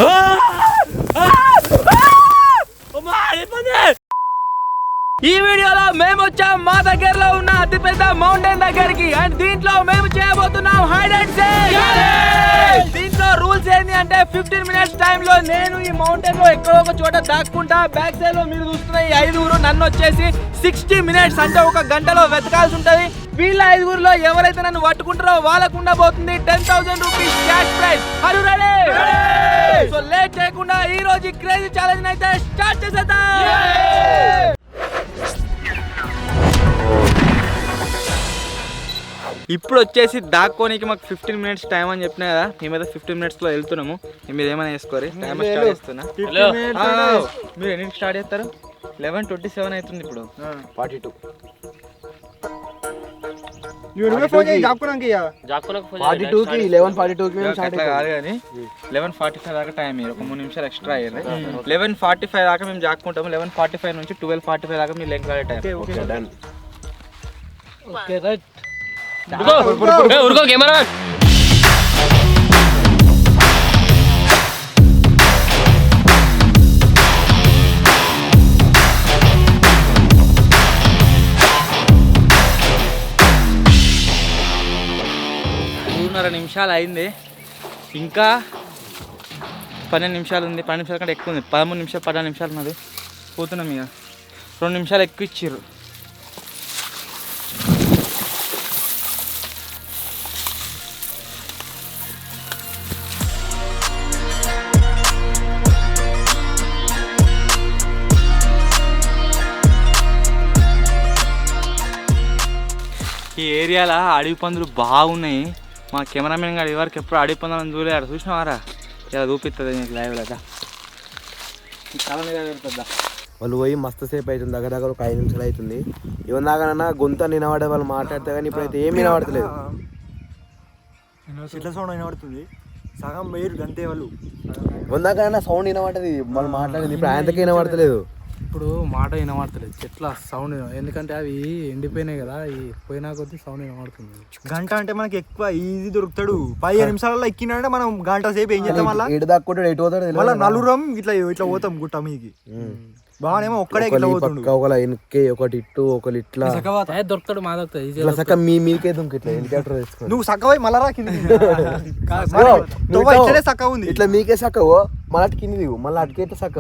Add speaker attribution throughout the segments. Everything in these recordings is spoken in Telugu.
Speaker 1: ఈ వీడియోలో మేము వచ్చాం మా దగ్గరలో ఉన్న అతిపెద్ద మౌంటైన్ దగ్గరికి. అండ్ దీంట్లో మేము చేయబోతున్నాం హైడ్ అండ్ సీక్. దీంట్లో రూల్స్ ఏంటి అంటే 15 minutes టైమ్ లో నేను ఈ మౌంటైన్ లో ఎక్కడో ఒక చోట దాక్కుంటా. బ్యాక్ సైడ్ లో మీరు చూస్తున్న ఈ 5 నన్ను వచ్చేసి 60 minutes అంటే 1 గంటలో వెతకాల్సి ఉంటది. వీళ్ళ 5 ఎవరైతే నన్ను పట్టుకుంటారో వాళ్ళకు ఉండబోతుంది 10,000 rupees cash prize. Are you ready? So late చేయకుండా ఈ రోజు క్రేజీ ఛాలెంజ్ అయితే స్టార్ట్ చేసేద్దాం. ఇప్పుడు వచ్చేసి దాక్కోనికి మాకు 15 minutes టైం అని చెప్పినా కదా. మేమైతే 15 minutes లో వెళ్తున్నాము. మీరు ఏమైనా వేసుకోరు. టైం స్టార్ట్ చేస్తున్నా. మీరు ఎన్నింటికి స్టార్ట్ చేస్తారు? 11:27 అవుతుంది ఇప్పుడు. 42 కానీ 11:45 దాకా టైం. ఒక 3 నిమిషాలు ఎక్స్ట్రా అయ్యారు. 11:45 దాకా మేము జాక్కుంటాము. 11:45 నుంచి 12:45 దాకా మీరు లెంక్ టైం. Okay right. కెమెరా నిమిషాలు అయింది. ఇంకా 12 నిమిషాలు ఉంది. 12 నిమిషాల కంటే ఎక్కువ ఉంది. 13 నిమిషాలు 14 నిమిషాలు ఉన్నది. పోతున్నాం ఇక. 2 నిమిషాలు ఎక్కువ ఇచ్చిర్రు. ఈ ఏరియాలో అడవి పందులు బాగున్నాయి. మా కెమెరామెన్ గారు ఇవరకు ఎప్పుడు అడవి పందులను చూడలేడు. చూసినావారా? ఇలా చూపిస్తుంది నీకు లైవ్ లేదా తల మీద పెడుతుందా.
Speaker 2: వాళ్ళు పోయి మస్తు సేపు అవుతుంది. దగ్గర ఒక 5 నిమిషాలు అవుతుంది. ఇవన్నాకన్నా గొంత వినబడే వాళ్ళు మాట్లాడితే కానీ ఇప్పుడైతే ఏం వినబడతలేదు.
Speaker 3: చెట్ల సౌండ్ వినబడుతుంది. సగం వేరు గంతే వాళ్ళు.
Speaker 2: వందాకన్నా సౌండ్ వినబడుతుంది. వాళ్ళు మాట్లాడింది ఇప్పుడు ఆయనకే వినబడతలేదు.
Speaker 4: ఇప్పుడు మాట వినబడతలేదు. చెట్ల సౌండ్ ఎందుకంటే అవి ఎండిపోయినాయి కదా. ఈ పోయినా కొద్ది సౌండ్ వినబడుతుంది.
Speaker 3: గంట అంటే మనకి ఎక్కువ ఈజీ దొరుకుతాడు. 15 నిమిషాలలో ఎక్కినంటే మనం గంట సేపు ఏం చేస్తాం. మళ్ళీ
Speaker 2: ఎటు దాక్కుంటాడు ఎటు పోతాడు.
Speaker 3: మళ్ళీ నలుగురం ఇట్లా ఇట్లా పోతాం గుట్ట మీకి. బాగానేమో ఒక్కడే
Speaker 2: ఒకళ్ళ వెనక్కి ఒకటి ఇట్టు ఒకళ్ళు ఇట్లా
Speaker 4: దొరుకుతాడు. మా దొరుకుతాయి
Speaker 2: సక్క మీకే దుంకి ఇట్లా హెలికాప్టర్ వేసుకో.
Speaker 3: నువ్వు సక్కవై మళ్ళా ఇట్లనే సక్క ఉంది.
Speaker 2: ఇట్లా మీకే సక్కవో మళ్ళీ కింది దిగు. మళ్ళీ అటుకే ఇట్లా సక్క.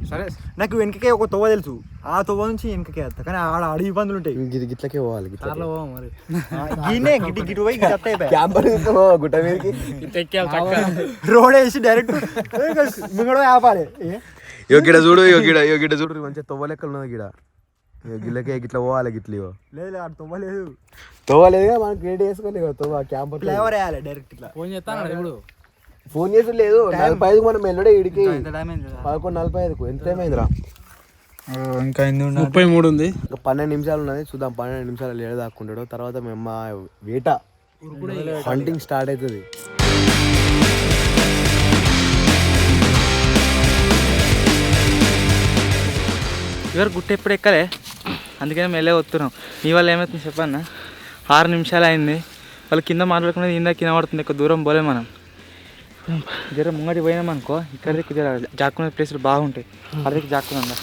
Speaker 3: సరే నాకు వెనకకే ఒక తొవ్వ తెలుసు. ఆ తొవ్వ నుంచి వెనకకే వస్తా. కానీ ఆడ అడవి ఇబ్బందులు ఉంటాయి.
Speaker 2: గిట్లకే పోవాలి.
Speaker 4: మరి
Speaker 3: గిటు పోయి
Speaker 2: గుట్ట మీదకి
Speaker 3: రోడ్ వేసి డైరెక్ట్ మింగడ ఆపాలి.
Speaker 2: గిడ చూడు గిడ చూడు మంచిగా తొవ్వ లెక్కలు ఉన్నది. గిడ గిల్లకే గిట్లా పోవాలి. గిట్ల
Speaker 3: లేదు ఆడ తొవ్వ లేదు.
Speaker 2: తొవ్వ లేదుగా మనం క్రియేట్ చేసుకోలేదు. తొవ్వ క్యాంప్
Speaker 3: ఫ్లేవర్ వేయాలి డైరెక్ట్. ఇట్లా
Speaker 4: ఫోన్ చేస్తాను. ఇప్పుడు
Speaker 2: ఫోన్ చేసి లేదు 45 మనం వెళ్ళడే ఇడికి 11:45. ఎంత టైం అయిందిరా?
Speaker 3: ఇంకా
Speaker 4: 33 ఉంది.
Speaker 2: ఇంకా 12 నిమిషాలు ఉన్నది. చూద్దాం 12 నిమిషాలు ఏడ దాక్కుంటాడు. తర్వాత మేము మా వేట హంటింగ్ స్టార్ట్ అవుతుంది.
Speaker 1: ఎవరు గుట్ట ఎప్పుడు ఎక్కలే. అందుకని మెల్లే వస్తున్నాం. మీ వాళ్ళు ఏమవుతుంది చెప్పన్నా? 6 నిమిషాలు అయింది. వాళ్ళు కింద మాట్లాడుకునేది ఇందా కింద పడుతుంది. ఎక్కువ దూరం పోలే మనం. జర ముంగడి పోయినాం అనుకో. ఇక్కడ జర జాక్కునే ప్లేసులు బాగుంటాయి. అక్కడికి జాక్కున్నా.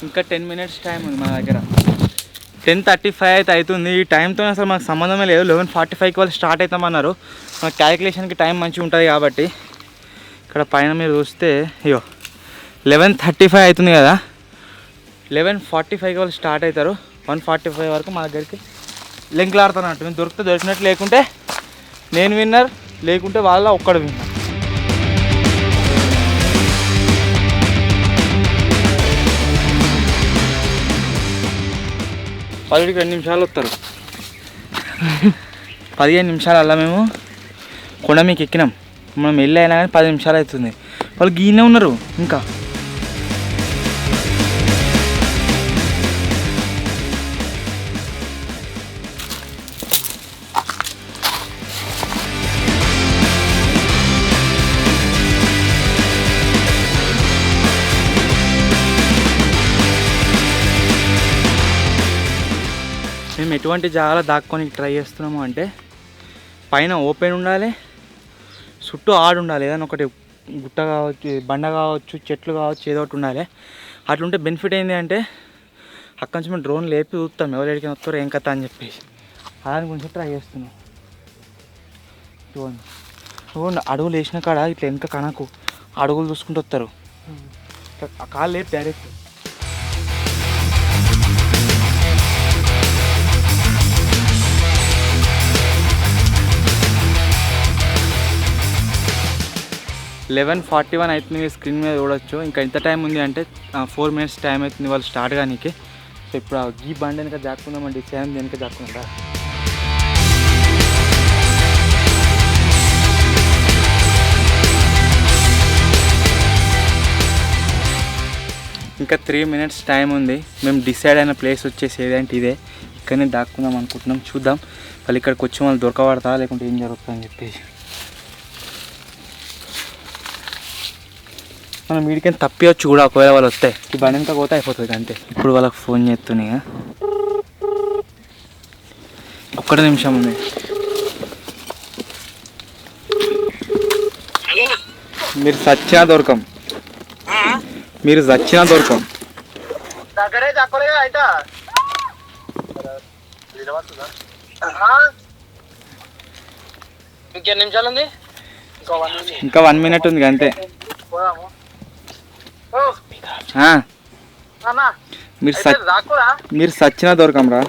Speaker 1: ఇంకా 10 minutes టైం ఉంది మా దగ్గర. 10:35 అయితే అవుతుంది. ఈ టైంతో అసలు మాకు సంబంధమే లేదు. 11:45కి వాళ్ళు స్టార్ట్ అవుతామన్నారు. మన క్యాలిక్యులేషన్కి టైం మంచిగా ఉంటుంది కాబట్టి. ఇక్కడ పైన మీరు చూస్తే అయ్యో 11:35 అవుతుంది కదా. 11:45కి వాళ్ళు స్టార్ట్ అవుతారు. 1:45 వరకు మా దగ్గరికి లెంకులు ఆడుతున్నట్టు. మేము దొరికినట్టు. లేకుంటే నేను విన్నర్, లేకుంటే వాళ్ళ ఒక్కడు విన్నర్. వాళ్ళకి 2 నిమిషాలు వస్తారు. 15 నిమిషాలల్లా మేము కొండ మీకు ఎక్కినాం. మనం వెళ్ళి అయినా కానీ 10 నిమిషాలు అవుతుంది. వాళ్ళు గీనే ఉన్నారు ఇంకా.
Speaker 5: మేము ఎటువంటి జాగాలో దాక్కొని ట్రై చేస్తున్నాము అంటే పైన ఓపెన్ ఉండాలి, చుట్టూ ఆడు ఉండాలి, ఏదైనా ఒకటి గుట్ట కావచ్చు, బండ కావచ్చు, చెట్లు కావచ్చు, ఏదో ఒకటి ఉండాలి. అట్లుంటే బెనిఫిట్ ఏంటి అంటే అక్కడి నుంచి మేము డ్రోన్ లేపి చూస్తాం ఎవరు ఎడికి వస్తారో ఏం కథ అని చెప్పేసి దాని గురించి ట్రై చేస్తున్నాం. చూడండి అడుగులు వేసిన కాడ ఇట్లా వెనక కనకు అడుగులు చూసుకుంటూ వస్తారు, ఆ కాళ్ళు లేపి డైరెక్ట్. (11:41) అవుతుంది, స్క్రీన్ మీద చూడొచ్చు. ఇంకా ఎంత టైం ఉంది అంటే 4 minutes టైం అవుతుంది వాళ్ళు స్టార్ట్ కానీ. సో ఇప్పుడు ఈ బండి వెనక దాక్కుందామండి, సేమ్ వెనక దాక్కుందా. ఇంకా 3 minutes టైం ఉంది. మేము డిసైడ్ అయిన ప్లేస్ వచ్చేసి ఏదంటే ఇదే, ఇక్కడనే దాక్కుందాం అనుకుంటున్నాం. చూద్దాం వాళ్ళు ఇక్కడికి వచ్చి వాళ్ళు దొరకబడతా లేకుంటే ఏం జరుగుతుందని చెప్పేసి. మనం వీడికైనా తప్పివచ్చు కూడా ఒకవేళ వాళ్ళు వస్తే, ఈ బండి ఇంకా పోతే అయిపోతుంది అంతే. ఇప్పుడు వాళ్ళకి ఫోన్ చేస్తున్నాయి, ఒక్కటే నిమిషం ఉంది. మీరు సచ్చినా దొరకం, మీరు సచ్చినా దొరకం.
Speaker 1: ఇంకెన్ని నిమిషాలు ఉంది?
Speaker 5: ఇంకా 1 minute ఉంది అంతే. మీరు సచ్చినా దొరకం రా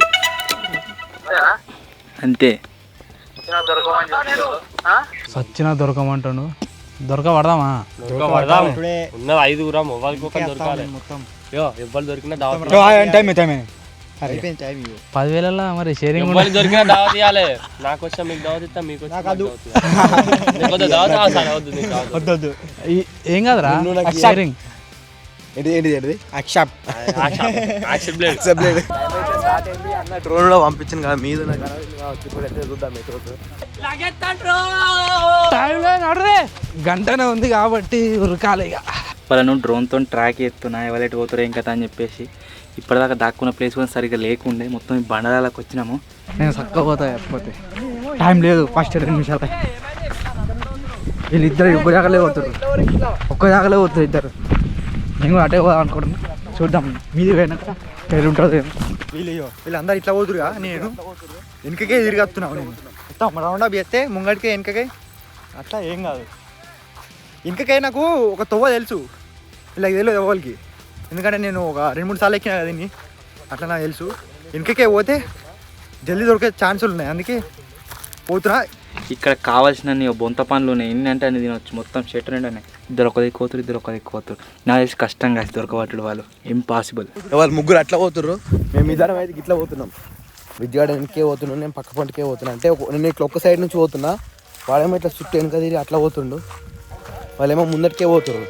Speaker 5: అంతే.
Speaker 4: సచ్చినా దొరకమంటాను, దొరకబడదామా?
Speaker 6: ఉన్న 5 మొబైల్కి ఒక దొరకాలి మొత్తం. ఎవ్వరు దొరికినా దావత్
Speaker 4: 10,000 మరి షేరింగ్
Speaker 6: దొరికినా దావత్ ఇవ్వాలి. నాకు వచ్చా మీకు దావత్ ఇస్తా, మీకు దావత్
Speaker 4: ఏం కాదురా షేరింగ్.
Speaker 2: డ్రోన్ లో పంపించింది కదా మీద చూద్దాం.
Speaker 4: గంటనే ఉంది కాబట్టి ఉరకాలి ఇక.
Speaker 5: వాళ్ళను డ్రోన్తో ట్రాక్ ఎత్తున్నా ఎవరైతే పోతారో ఏం కదా అని చెప్పేసి. ఇప్పటిదాకా దాక్కున్న ప్లేస్ కూడా సరిగ్గా లేకుండే, మొత్తం ఈ బండలాలకు వచ్చినాము.
Speaker 4: నేను చక్కగా పోతా, లేకపోతే టైం లేదు. ఫస్ట్ 2 నిమిషాలు వీళ్ళిద్దరు ఒక్క జాగలే పోతారు, ఒక్క జాగలే పోతారు ఇద్దరు. నేను కూడా అటే పోదాం అనుకుంటున్నా, చూద్దాం మీది పోయినాక పేరు ఉంటుంది.
Speaker 3: వీళ్ళందరూ ఇట్లా పోతురుగా, నేను వెనకకే తిరిగొస్తున్నావు. నేను మొత్తం రౌండ్ అప్ చేస్తే ముంగడికే వెనకకే అట్లా ఏం కాదు. వెనకకే నాకు ఒక తొవ్వ తెలుసు, వీళ్ళకి తెలియదు ఎవరికి. ఎందుకంటే నేను ఒక 2-3 సార్లు ఎక్కినా కదా దీన్ని, అట్లా నాకు తెలుసు. వెనకకే పోతే జల్దీ దొరికే ఛాన్సులు ఉన్నాయి, అందుకే పోతున్నా.
Speaker 5: ఇక్కడ కావాల్సిన బొంత పనులు ఉన్నాయి, ఎన్ని అంటే అన్ని తినవచ్చు. మొత్తం షెట్ రెండనే, ఇద్దరు ఒక దిక్కుపోతారు, ఇద్దరు ఒక దిక్కుపోతారు. నాకు తెలిసి కష్టంగా దొరకబట్టడు వాళ్ళు, ఇంపాసిబుల్.
Speaker 2: వాళ్ళు ముగ్గురు అట్లా పోతుర్రు, మేము ఇద్దరం అయితే ఇట్లా పోతున్నాం. విద్యాడ వెనకే పోతున్నాం, నేను పక్క పంటకే పోతున్నా. అంటే నేను ఇట్లా ఒక్క సైడ్ నుంచి పోతున్నా, వాడేమో ఇట్లా చుట్టూ వెనక తిరిగి అట్లా పోతుండు, వాళ్ళేమో ముందటికే పోతుర్రు.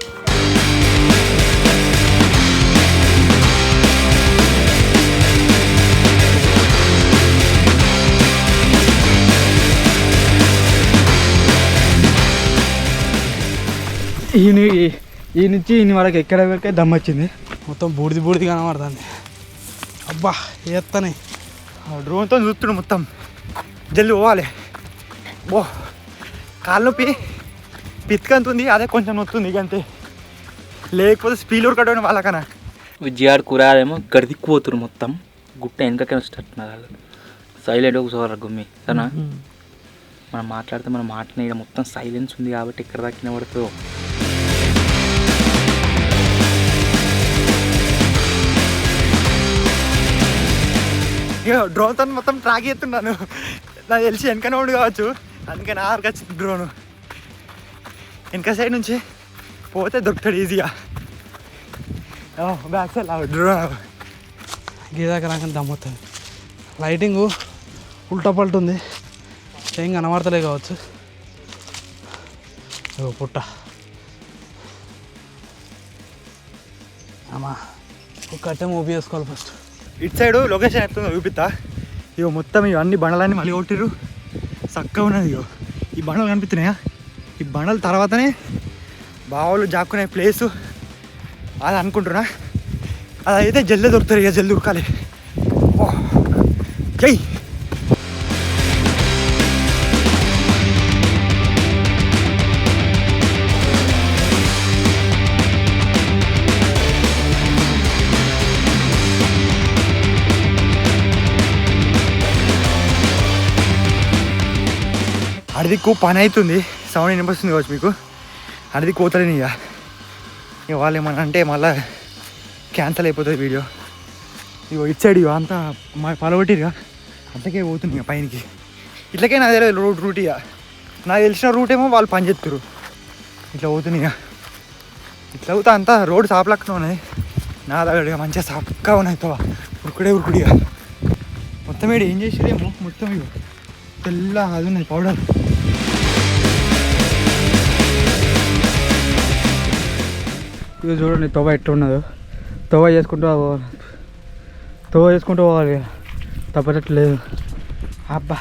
Speaker 4: ఈ నుంచి ఇన్ని వరకు ఎక్కడ వరకే దమ్ వచ్చింది, మొత్తం బూడిది కనబడుతుంది. అబ్బా ఎత్తనే
Speaker 3: డ్రోన్తో చూస్తున్నాడు మొత్తం, జల్ది పోవాలి. బో కాళ్ళు నొప్పి పిత్కంతుంది, అదే కొంచెం నొత్తుంది ఇక అంతే. లేకపోతే స్పీడ్ ఉరకడం వాళ్ళకన్నా.
Speaker 5: విజయాడు కూరగాయలేమో గడిదిక్కుపోతురు, మొత్తం గుట్ట వెనకకే వస్తున్నారు వాళ్ళు. సైలెంట్గా కూర్చోవాలి గుమ్మి సరేనా. మనం మాట్లాడితే మనం మాట్లాడిన ఇక్కడ మొత్తం సైలెన్స్ ఉంది కాబట్టి ఇక్కడ దాకా పడుతుందో.
Speaker 3: ఇక డ్రోన్తో మొత్తం ట్రాక్ చేస్తున్నాను, నాకు తెలిసి వెనకనే ఉండి కావచ్చు, అందుకని ఆరుకు వచ్చింది డ్రోను. వెనక సైడ్ నుంచి పోతే దొరుకుతాడు ఈజీగా. బ్యాక్ సైడ్ డ్రోన్
Speaker 4: గీదాక నాకు దమ్ముతుంది. లైటింగు ఉల్టా పల్టు ఉంది, ఏం కనబడతలే కావచ్చు. పుట్ట అమ్మా ఒక కట్టె మూవీ చేసుకోవాలి ఫస్ట్.
Speaker 3: ఇటు సైడు లొకేషన్ ఎట్లుందో చూపిస్తా. ఇగో మొత్తం ఇవన్నీ బండలన్నీ మళ్ళీ కొట్టిర్రు, చక్కగా ఉన్నది. ఇగో ఈ బండలు కనిపిస్తున్నాయా, ఈ బండల తర్వాతనే బావులు జాక్కునే ప్లేసు అది అనుకుంటున్నా. అదైతే జల్దీ దొరుకుతారు, ఇక జల్దీ ఉరకాలి. జై. అడిదిక్కు పని అవుతుంది, సౌండ్ వినిపిస్తుంది కావచ్చు మీకు. అడిది కోతలేని ఇక వాళ్ళు ఏమన్నా అంటే మళ్ళీ క్యాన్సల్ అయిపోతుంది వీడియో. ఇగో ఇటు సైడ్ ఇక అంతా మా పలవట్టిరుగా అంతకే పోతుంది ఇక పైనకి. ఇట్లకే నాకు తెలియదు రూట్ ఇక. నాకు తెలిసిన రూట్ ఏమో వాళ్ళు పని చేస్తారు. ఇట్లా పోతుంది ఇక. ఇట్లా అవుతా అంతా రోడ్ సాపలక్కనే ఉన్నాయి. నా దగ్గర ఇక మంచిగా సాపగా ఉన్నాయి. ఉరుకుడే ఇక మొత్తం వీడు ఏం చేసాడేమో మొత్తం ఇక తెల్ల అది ఉన్నాయి పౌడర్.
Speaker 4: ఇక చూడండి తవ్వ ఎట్లున్నదో. తవ్వ చేసుకుంటూ పోవాలి, తప్పట్లేదు. అబ్బా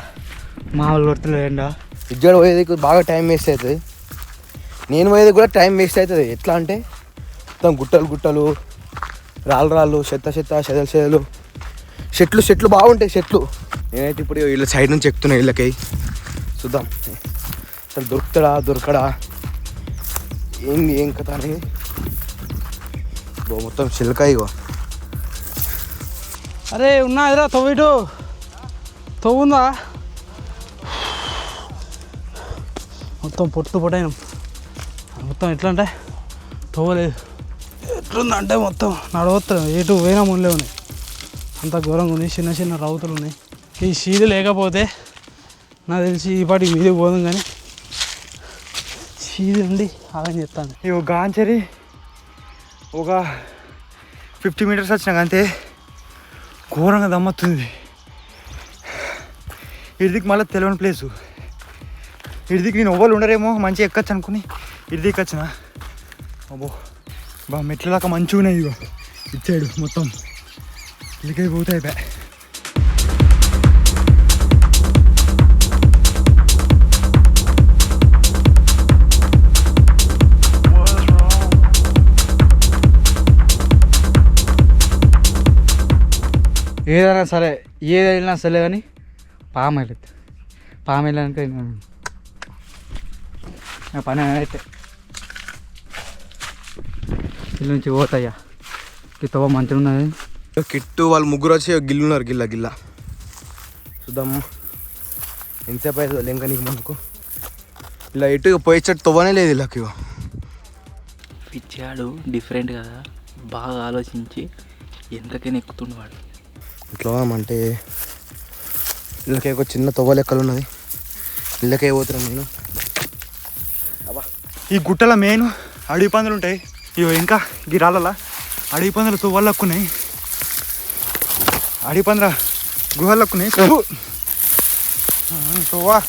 Speaker 4: మామూలు కొడుతులేండా.
Speaker 2: విద్యాడు పోయేది బాగా టైం వేస్ట్ అవుతుంది. నేను పోయేది కూడా టైం వేస్ట్ అవుతుంది. ఎట్లా అంటే మొత్తం గుట్టలు రాళ్ళు చెదలు చెట్లు బాగుంటాయి చెట్లు. నేనైతే ఇప్పుడు వీళ్ళ సైడ్ నుంచి ఎక్కుతున్నా వీళ్ళకి. చూద్దాం అసలు దొరకడా ఏం కథ అని. మొత్తం చిలకాయ.
Speaker 4: అరే ఉన్నా ఎదురా తవ్విటు తవ్వుందా? మొత్తం పొట్టైన మొత్తం ఎట్లా అంటే తవ్వలేదు. ఎట్లుందంటే మొత్తం నడవస్తాం, ఎటు పోయినా ముళ్ళే ఉన్నాయి. అంత ఘోరంగా ఉంది. చిన్న రౌతులు ఉన్నాయి. ఈ సీదు లేకపోతే నాకు తెలిసి ఈ పాటి మీదికి పోదాం, కానీ సీదు ఉండి అలా చెప్తాను.
Speaker 3: ఇక గాంచరి ఒక 50 మీటర్స్ వచ్చినాక అంతే ఘోరంగా దమ్మత్తుంది. ఇడిదికి మళ్ళీ తెలియని ప్లేసు. ఇడిదికి నేను ఎవ్వరు ఉండరేమో మంచిగా ఎక్కచ్చు అనుకుని ఇడిదికి వచ్చిన. అబ్బో మెట్ల దాకా మంచిగా ఉన్నాయి. ఇగో ఇచ్చాడు మొత్తం ఇదికై పోతాయి.
Speaker 4: ఏదైనా సరే ఏదైనా సరే కానీ పాము వెళ్ళాలంటే నా పని అయితే ఇల్లు నుంచి పోతాయ్యా. తవ్వ మంచిగా ఉన్నది.
Speaker 2: కిట్టు వాళ్ళు ముగ్గురు వచ్చి గిల్లున్నారు. గిల్ల చూద్దాము ఎంతసేపు అవుతుంది ఇంకా నీకు మనకు. ఇలా ఎటు పోయేటట్టు తవ్వనే లేదు వీళ్ళకి.
Speaker 5: పిచ్చాడు డిఫరెంట్ కదా, బాగా ఆలోచించి ఎంతకైనా ఎక్కుతుండు వాడు.
Speaker 2: ఇట్లా అంటే వీళ్ళకి ఒక చిన్న తవ్వ లెక్కలు ఉన్నది. వీళ్ళకే పోతున్నాను నేను.
Speaker 3: ఈ గుట్టల మెయిన్ అడవి పందులు ఉంటాయి. ఇవో ఇంకా గిరాలలా అడవి పందులు తువ్వలక్కున్నాయి. అడవి పందుల గుహలక్కున్నాయి. తువ్వ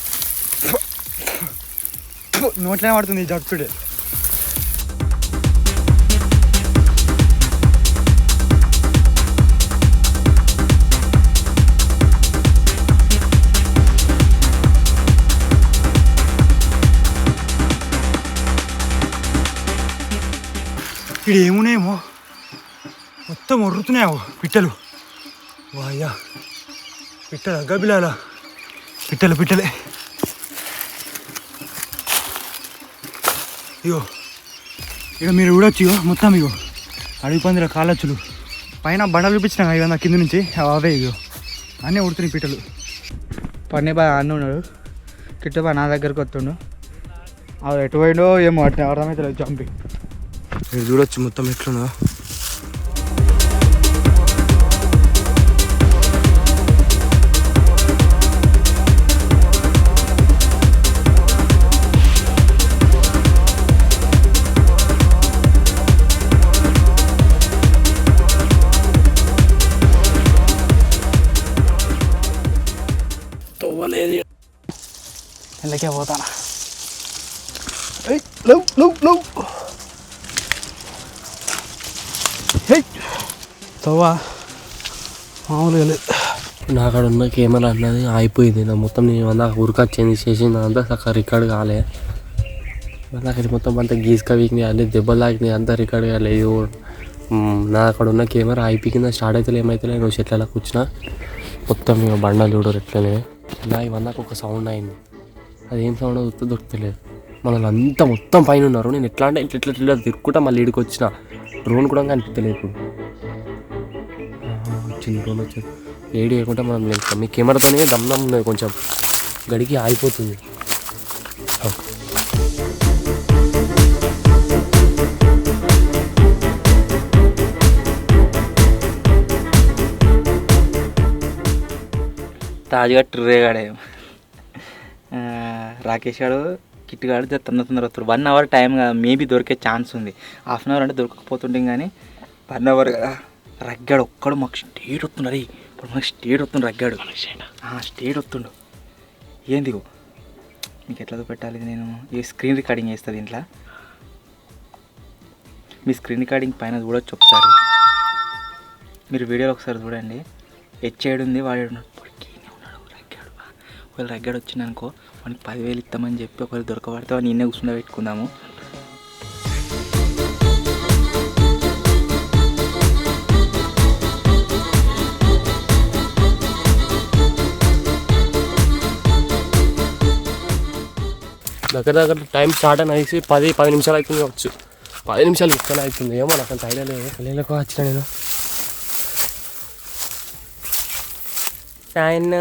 Speaker 3: నోట్లే పడుతుంది జడ్పిడే. ఇక్కడ ఏమున్నాయేమో మొత్తం ఒర్రుతున్నాయో పిట్టలు. వాయ్యా పిట్టల గబిలాల పిట్టలే. ఇగో ఇక మీరు చూడొచ్చు. మొత్తం ఇగో అడవి పందిల కాలచ్చులు పైన బండలు చూపించినా ఇక నా కింద నుంచి అవే ఇగో అన్నీ ఉడుతున్నాయి పిట్టలు.
Speaker 4: పన్నీ బాగా అన్నీ ఉన్నాడు. కిట్టు బాగా నా దగ్గరకు వస్తుండు. అవి ఎటు పోయిండో ఏమో అట్లా అర్థమైతే జంపి.
Speaker 2: మీరు చూడొచ్చు మొత్తం ఎట్లున్నా.
Speaker 4: తవ్వలేదు ఇళ్ళకే పోతానా. తవ్వా మామూలుగా లేదు.
Speaker 6: నా అక్కడ ఉన్న కెమెరా అన్నది అయిపోయింది. నా మొత్తం నేను అంతా ఉరికొచ్చింది చేసింది అంతా సక్క రికార్డ్ కాలే. నాకు మొత్తం అంతా గీసుక వీకినాయి, అన్ని దెబ్బలు తాకినాయి, అంతా రికార్డ్ కాలేదు. నా అక్కడ ఉన్న కెమెరా అయిపోయింది. స్టార్ట్ అయితే ఏమైతే నువ్వు చెట్లలో కూర్చున్నా మొత్తం ఇక బండలు చూడరు ఎట్లనే నా ఇవన్నాక ఒక సౌండ్ అయింది. అదేం సౌండ్ దొరుకుతలేదు. మనల్ని అంతా మొత్తం పైన ఉన్నారు. నేను ఎట్లా అంటే ఇట్లా ఇట్లా తిరుక్కుంటా మళ్ళీ ఇడికి వచ్చిన. డ్రోన్ కూడా కనిపించలేదు ఇప్పుడు. వచ్చింది డ్రోన్ వచ్చేది. ఏడు వేయకుండా మనం వెళ్తాం. మీ కెమెరాతోనే దమ్నం ఉన్నది, కొంచెం గడికి ఆగిపోతుంది.
Speaker 5: తాజుగా ట్రేగాడే రాకేష్ గాడు కిట్ గాడు తొందర వస్తారు. 1 అవర్ టైం కదా, మేబీ దొరికే ఛాన్స్ ఉంది. హాఫ్ అన్ అవర్ అంటే దొరకకపోతుంటే కానీ 1 అవర్ కదా. రగ్గాడు ఒక్కడు మాకు స్టేట్ వస్తున్నాడు. ఇప్పుడు మాకు స్టేట్ వస్తుండు రగ్గాడు. స్టేట్ వస్తుండు. ఏంది మీకు ఎట్లా పెట్టాలి? నేను ఈ స్క్రీన్ రికార్డింగ్ చేస్తుంది ఇంట్లో. మీ స్క్రీన్ రికార్డింగ్ పైన చూడొచ్చు ఒకసారి. మీరు వీడియోలో ఒకసారి చూడండి. హెచ్ఐడి ఉంది, వాడు ఉన్నాడు. రగ్గాడు ఒకవేళ రగ్గాడు వచ్చిందనుకో మనకి 10,000 ఇస్తామని చెప్పి ఒకవేళ దొరకబడితే వాడిని నిన్నే కూర్చుండ పెట్టుకుందాము.
Speaker 6: దగ్గర టైం స్టార్ట్ అని అనేసి 10 నిమిషాలు అవుతుంది కావచ్చు. 10 నిమిషాలు ఎక్కువనే అవుతుంది. ఏమో నాకు అంత ఐడియా లేదు. కళ్ళకు వచ్చిన నేను సాయన్న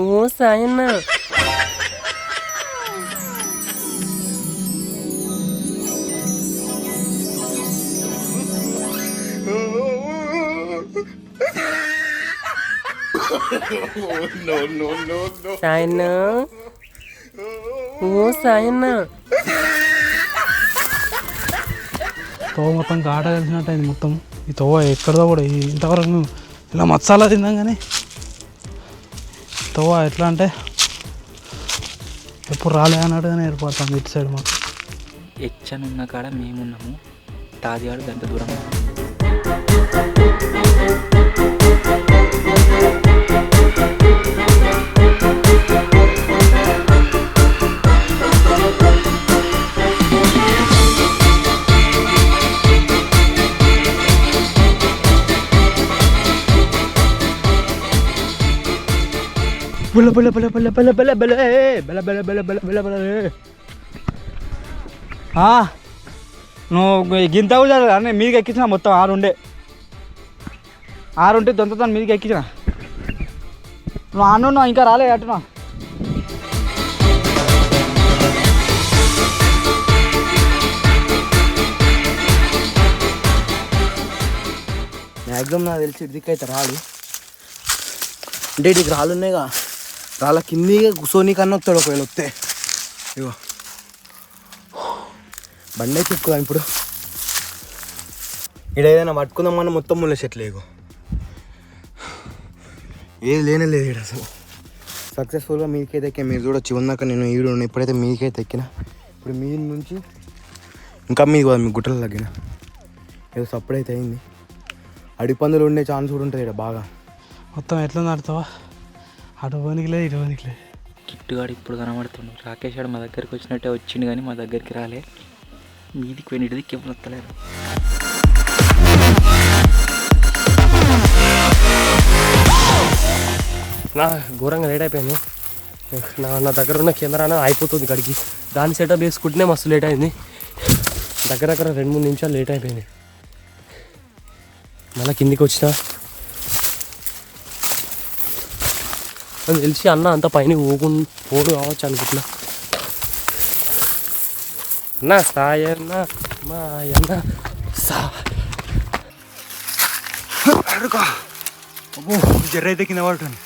Speaker 6: ఓ సాయన్న సాయన్న ఓ సాయన్న.
Speaker 4: తోవ మొత్తం ఘాట కలిసినట్టు అయింది మొత్తం. ఈ తోవ ఎక్కడదో కూడా ఇంతవరకు ఇలా మసాలా తిందాం కానీ తోవ ఎట్లా అంటే ఎప్పుడు రాలే అన్నట్టుగానే ఏర్పడతాం ఇటు సైడ్. మాకు
Speaker 5: హెచ్చని ఉన్న కాడ మేమున్నాము. తాజాడు గంట దూరం.
Speaker 3: నువ్వు గింత కూడా అన్నీ మీదికి ఎక్కించిన. మొత్తం 6 ఉంటే దొంతతో మీదికి ఎక్కించిన. నువ్వు ఆడున్నావు ఇంకా రాలే అట్టున్నా.
Speaker 2: మ్యాక్సిమం నాకు తెలిసి ఇదికైతే రాడు. అంటే ఇటు రాళ్ళు ఉన్నాయిగా, రాళ్ళ కింది కూర్చొని కన్నా వస్తాడు ఒకవేళ వస్తే. ఇగో బండి అయితే ఎక్కుదాం ఇప్పుడు. ఇక్కడ ఏదైనా పట్టుకుందామన్నా మొత్తం ముళ్ళ చెట్లు. ఇగో ఏది లేనే లేదు ఇక్కడ అసలు. సక్సెస్ఫుల్గా మీదకైతే ఎక్కా. మీరు చూడొచ్చు ఉన్నాక నేను ఈడు ఇప్పుడైతే మీదకైతే ఎక్కిన. ఇప్పుడు మీది నుంచి ఇంకా మీది కదా మీ గుట్టలు తగ్గిన. ఏదో సప్పుడైతే అయింది. అడిపందులు ఉండే ఛాన్స్ కూడా ఉంటుంది ఇక్కడ బాగా.
Speaker 4: మొత్తం ఎట్లా నడుతావా? అటు పోనీకిలేదు ఇటు పోనీకిలేదు.
Speaker 5: కిట్టుగాడు ఇప్పుడు కనబడుతుండు. రాకేష్ గారు మా దగ్గరికి వచ్చినట్టే వచ్చిండు కానీ మా దగ్గరికి రాలే. మీదికి పోయిన ఇటుదికి ఎవరు వస్తలేరు.
Speaker 6: నా ఘోరంగా లేట్ అయిపోయింది. నా దగ్గర ఉన్న కెమెరా అయిపోతుంది గడికి. దాన్ని సెటప్ చేసుకుంటేనే మస్తు లేట్ అయింది. దగ్గర 2-3 నిమిషాలు లేట్ అయిపోయింది. మళ్ళీ కిందికి వచ్చిన తెలిసి అన్న అంత పైన పోడు కావచ్చు అనుకుంటున్నా. అన్న సాయన్న మాయన్న
Speaker 3: జర్ర అయితే కింద పడుతుంది.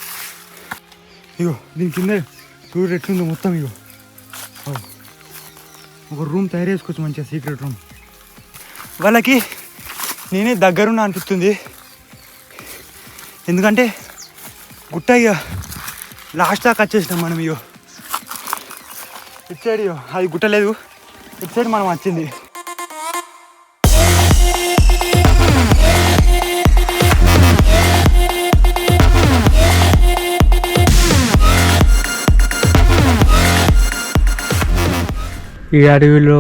Speaker 3: ఇగో దీని కింద చూడు ఎట్లుందో మొత్తం. ఇగో ఒక రూమ్ తయారు చేసుకోవచ్చు మంచిగా, సీక్రెట్ రూమ్. వాళ్ళకి నేనే దగ్గరున్నా అనిపిస్తుంది. ఎందుకంటే గుట్ట ఇక లాస్ట్ దాకా వచ్చేసినాం మనం. ఇగో ఇటు సైడ్ ఇగో అది గుట్ట లేదు, ఇటు సైడ్ మనం వచ్చింది.
Speaker 4: ఈ అడవిలో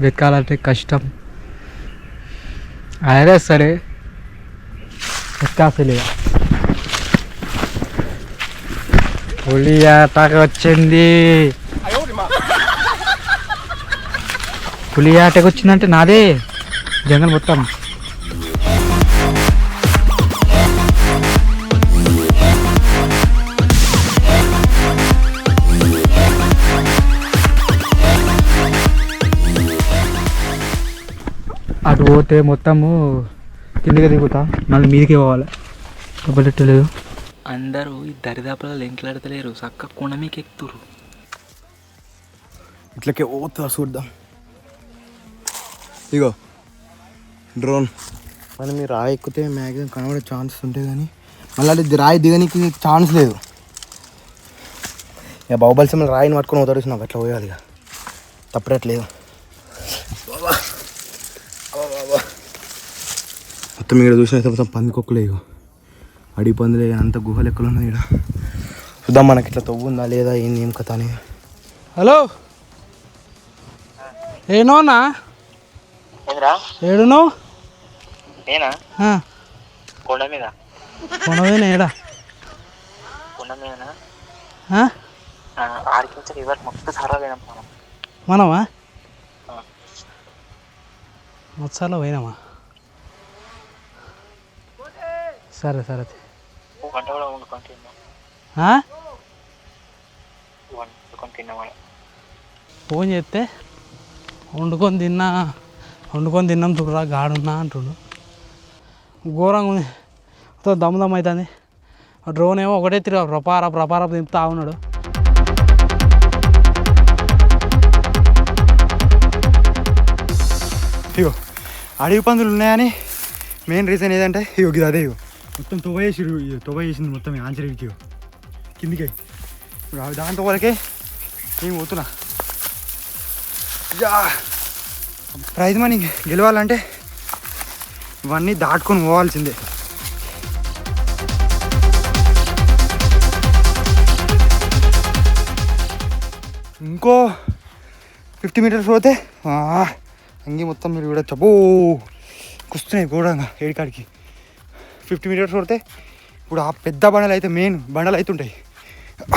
Speaker 4: వెతకాలంటే కష్టం. అయినా సరే వెతకాల్సిందే.
Speaker 3: పులి ఆటకు వచ్చింది. పులి ఆటకు వచ్చిందంటే నాదే జంగల్ మొత్తం. అటు పోతే మొత్తము కిందకి దిగుతా, మళ్ళీ మీదకి పోవాలి. డబ్బులెట్టలేదు.
Speaker 5: అందరూ ఈ దరిదాపులలో ఎంట్లాడతలేరు, చక్క కొండ మీకు ఎక్కుతురు.
Speaker 2: ఇట్లకే పోతా చూద్దాం. ఇగో డ్రోన్. మనం మీరు రాయి ఎక్కితే మ్యాక్సిమం కనబడే ఛాన్సెస్ ఉంటాయి, కానీ మళ్ళీ అది రాయి దిగనికి ఛాన్స్ లేదు. ఇక బాహుబలి సినిమా రాయిని పట్టుకొని పోతాడు, నాకు అట్లా పోయాలి. ఇక తప్పట్లేదు. మొత్తం ఇక్కడ చూసినైతే మొత్తం పందికొక్కలే, ఇగో అడిగి పందులే, అంత గుహ లెక్కలు ఉన్నాయి ఇక్కడ. చూద్దాం మనకి ఇట్లా తవ్వుందా లేదా ఏంది ఏం కథ అని.
Speaker 4: హలో, ఏనోనా ఏడునో?
Speaker 5: నేనా కొండ మీద.
Speaker 4: కొనవేనా? ఏడా
Speaker 5: కొండ మీదనా? ఆడికి వచ్చి రివర్ మొత్తం సారా పోయినాం
Speaker 4: మనమా? మొత్తాలో పోయినామా? సరే సరే.
Speaker 5: గంట కూడా వండుకొని తిన్నాం.
Speaker 4: ఫోన్ చేస్తే వండుకొని తిన్నాం చూడరా గాడున్నా అంటుండు. ఘోరంగా ఉంది, దమ్ దమ్ అవుతుంది. డ్రోన్ ఏమో ఒకటే ప్రపార దింపుతా ఉన్నాడు.
Speaker 3: ఇగో అడవి పందులు ఉన్నాయని మెయిన్ రీజన్ ఏదంటే ఇగో ఇది అదే. ఇగో మొత్తం తొవ్వ చేసింది మొత్తం ఆంచరీకి కిందికి. దాంతో వాళ్ళకే నేను పోతున్నా. ప్రైజ్ మనీ గెలవాలంటే ఇవన్నీ దాటుకొని పోవాల్సిందే. ఇంకో 50 మీటర్స్ పోతే అంగి మొత్తం మీరు కూడా చబో కుస్తున్నాయి ఘోరంగా ఏడికాడికి. 50 మీటర్స్ కొడితే ఇప్పుడు ఆ పెద్ద బండలు అయితే మెయిన్ బండలు అయితే ఉంటాయి,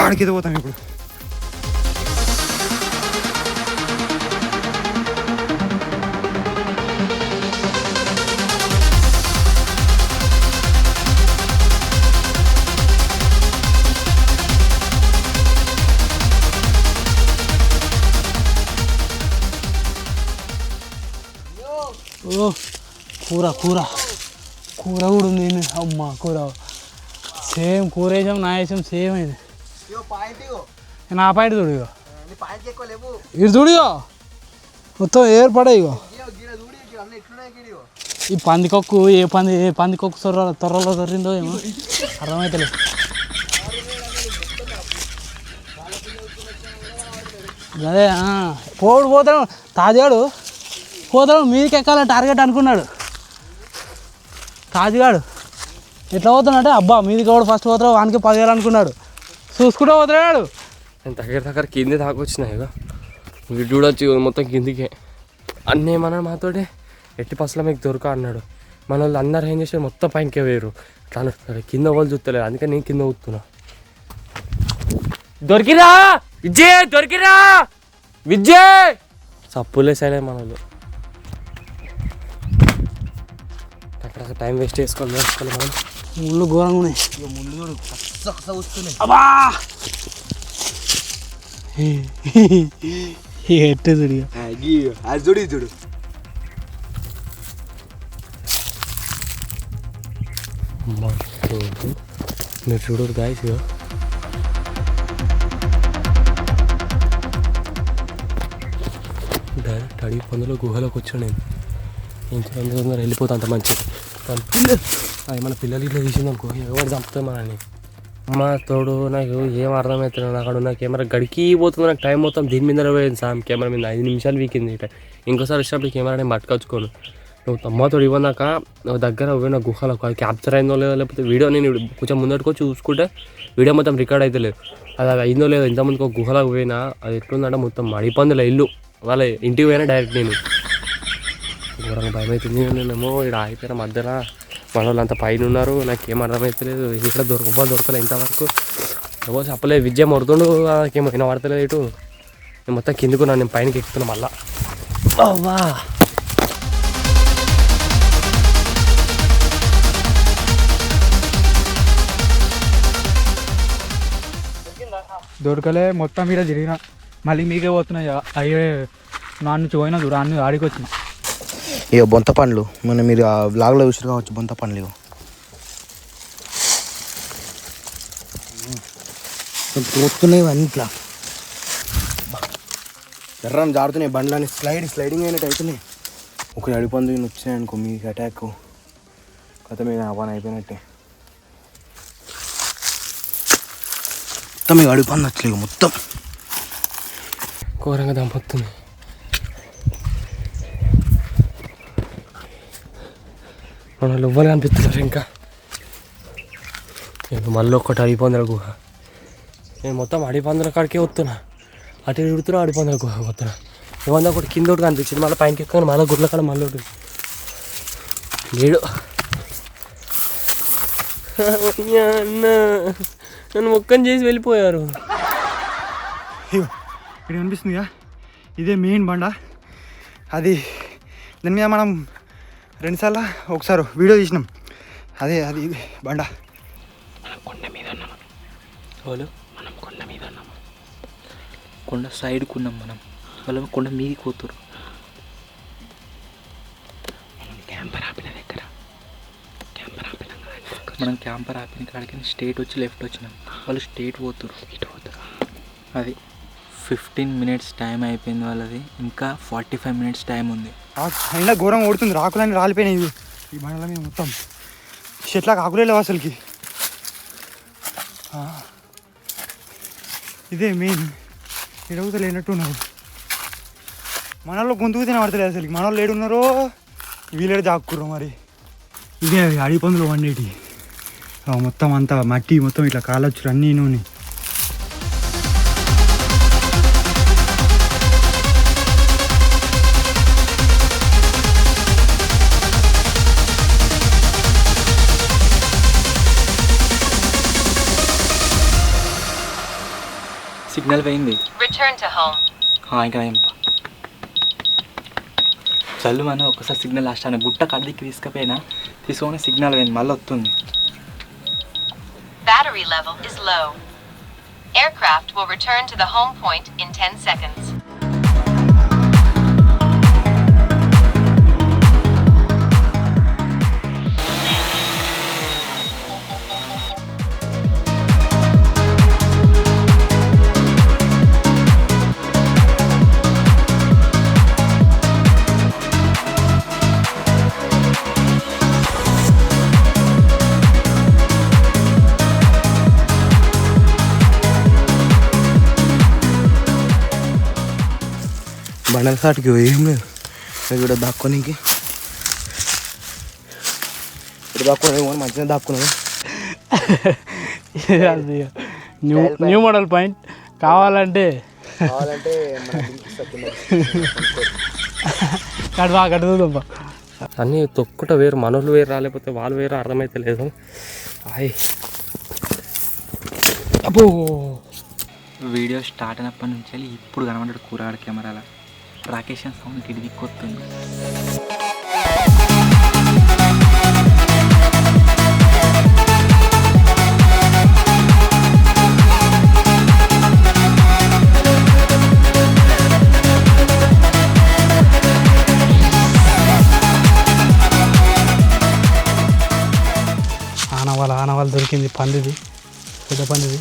Speaker 3: ఆడికి ఎదిగిపోతాం ఇప్పుడు.
Speaker 4: ఓ కూర కూర కూర కూడా ఉంది. అమ్మ కూర సేమ్ కూర వేసాం, నా వేసాం సేమ్ అయింది. నా పాయింట్ చూడు, ఇగో ఇటు చూడిగో మొత్తం ఏర్పడే. ఇగో ఈ పందికొక్కు ఏ పందికొక్కు త్వరలో దొరిందో ఏమో అర్థమవుతలేదు. అదే పోతాడు తాజాడు, పోతాడు మీదకి ఎక్కాల టార్గెట్ అనుకున్నాడు తాజుగాడు. ఎట్లా పోతున్నాడంటే అబ్బా మీదికి ఎవడు ఫస్ట్ పోతాడు వానికి 10,000 అనుకున్నాడు, చూసుకుంటూ పోతున్నాడు.
Speaker 6: నేను దగ్గర కింది దాకొచ్చినాయి ఇక వీడు చూడొచ్చు మొత్తం కిందికే. అన్నీ ఏమన్నాడు మాతోటి, ఎట్టి పసల మీకు దొరక అన్నాడు. మన వాళ్ళు అందరు ఏం చేశారు మొత్తం పైనకే వేయరు, అట్లా అన్నాడు. కింద వాళ్ళు చూస్తలేదు, అందుకే నేను కింద ఊతున్నా. దొరికిరా విజయ్, దొరికిరా విజయ్. సప్పులేసాలే మన వాళ్ళు. అక్కడ టైం వేస్ట్ చేసుకోవాలి మనం.
Speaker 4: ముళ్ళు ఘోరంగా ఉన్నాయి. అబ్బా ఎట్టు చూడు
Speaker 2: చూడు
Speaker 6: మీరు చూడరు గాయస్. డైరెక్ట్ అడిగి పందులో గుహలోకి వచ్చాను నేను. ఏం తొందరగా వెళ్ళిపోతా అంత మంచిది. అది మన పిల్లలు ఇట్లా తీసింది అనుకో, ఎవరు చంపుతాయి మనని. మా తోడు నాకు ఏం అర్థమవుతుంది, అక్కడ ఉన్న కెమెరా గడికి పోతుంది, నాకు టైం మొత్తం దీని మీద పోయింది. సామ్ కెమెరా మీద 5 నిమిషాలు వీకింది. ఇంకోసారి వచ్చినప్పుడు కెమెరా నేను పట్టుకొచ్చుకోను. నువ్వు తమ్మతోడు ఇవ్వనాక నువ్వు దగ్గర పోయిన గుహలకు అది క్యాప్చర్ అయిందో లేదో, లేకపోతే వీడియో నేను కొంచెం ముందటికొచ్చి చూసుకుంటే వీడియో మొత్తం రికార్డ్ అయితే లేదు. అది అయిందో లేదో. ఇంతమందికి ఒక గుహలకు పోయినా అది ఎట్లుందంటే మొత్తం మడిపందుల ఇల్లు. వాళ్ళ ఇంటికి పోయినా డైరెక్ట్ నేను ఘోరంగా భయం అవుతుంది. నేనేమో ఇక్కడ ఆగిపోయిన మధ్యలో మన వాళ్ళు అంత పైన ఉన్నారు, నాకేం అర్థమవుతలేదు. ఇక్కడ దొరకలేదు ఇంతవరకు. ఎవరు చెప్పలేదు విజయం మొడుతుండు ఏమో వినబడతలేదు ఇటు నేను మొత్తం కిందకున్నాను నేను పైనకి ఎక్కుతున్నా మళ్ళా అవ్వా
Speaker 3: దొరకలే మొత్తం మీద తిరిగిన మళ్ళీ మీకే పోతున్నాయి అయ్యే నా నుంచి పోయినా చూడ అన్ని ఆడికి వచ్చిన
Speaker 2: ఇక బొంత పండ్లు మన మీరు ఆ బ్లాగ్లో చూసారు కావచ్చు బొంత పండ్లు ఇగో పోతున్నాయి ఇవన్నీ ఇట్లా ఎర్రం జారుతున్నాయి బండ్లని స్లైడింగ్ అయినట్టు అవుతున్నాయి ఒక అడిపందు వచ్చినాయి అనుకో మీకు అటాక్ కథ మీద పని అయిపోయినట్టే మొత్తం మీకు అడిపంది వచ్చలేదు మొత్తం
Speaker 6: ఘోరంగా దంపొస్తుంది మన ఎవ్వరు కనిపిస్తున్నారు ఇంకా నేను మళ్ళీ ఒక్కటి అడిపందుల గుహ నేను మొత్తం అడిపందుల కాడికే వస్తున్నా అటు తిడుతున్నా అడిపందుల గుహ వస్తున్నా ఏమన్నా ఒకటి కింద ఒకటి కనిపించింది మళ్ళీ పైనకి ఎక్కాను మళ్ళీ గుడ్ల కాడ మళ్ళీ ఒకటి లేడు అన్న నన్ను మొక్కని చేసి వెళ్ళిపోయారు
Speaker 3: ఇక్కడ కనిపిస్తుందిగా ఇదే మెయిన్ బండ అది దాని మీద మనం రెండుసార్లు ఒకసారి వీడియో తీసినాం అదే అది బండ
Speaker 5: మనం కొండ మీద ఉన్నాము మనం కొండ మీద ఉన్నాము కొండ సైడ్కి ఉన్నాం మనం వాళ్ళు కొండ మీదకి పోతురు మనం క్యాంపర్ ఆపిన దగ్గర మనం క్యాంపర్ ఆపిన కాడికి స్ట్రేట్ వచ్చి లెఫ్ట్ వచ్చినాం వాళ్ళు స్ట్రేట్ పోతురు ఇటు పోతారు అది 15 minutes టైం అయిపోయింది వాళ్ళది ఇంకా 45 minutes టైం ఉంది
Speaker 3: అయినా ఘోరం ఓడుతుంది రాకులన్నీ రాలిపోయినాయి ఈ బండల మీద మొత్తం చెట్లకు ఆకులే లేవు అసలుకి ఇదే మెయిన్ ఎడవుతా లేనట్టు ఉన్నారు మనలో గొంతుకు తినబడతలేదు అసలు మన వాళ్ళు ఏడున్నారో వీళ్ళే దాక్కుర్రో మరి ఇదే అవి అడవి పందులు వండేటి మొత్తం అంతా మట్టి మొత్తం ఇట్లా కాలొచ్చు అన్నీ నూనె
Speaker 5: సిగ్నల్ పోయింది ఇంకా చల్లు మన ఒకసారి సిగ్నల్ లాస్ట్ అని గుట్ట కడికి తీసుకొని సిగ్నల్ పోయింది మళ్ళీ వస్తుంది
Speaker 7: Battery level is low. Aircraft will return to the home point in 10 seconds.
Speaker 2: బండల సాటికి ఏం లేదు ఇక్కడ దాక్కోనికి ఇక్కడ దాక్కునే మంచిగా దాక్కున్నాను
Speaker 4: న్యూ మోడల్ పాయింట్ కావాలంటే కడుతుందమ్మా
Speaker 6: అన్నీ తొక్కుట వేరు మనోళ్ళు వేరు రాలేకపోతే వాళ్ళు వేరు అర్థమైతే లేదు అయ్యి అబ్బో
Speaker 5: వీడియో స్టార్ట్ అయినప్పటి నుంచి ఇప్పుడు కనబడ్డాడు కూరగాడ కెమెరాల రాకేష్ సౌండ్ ఇటు దిక్కొస్తుంది
Speaker 4: ఆనవాళ్ళు దొరికింది పందిది పెద్ద పందిది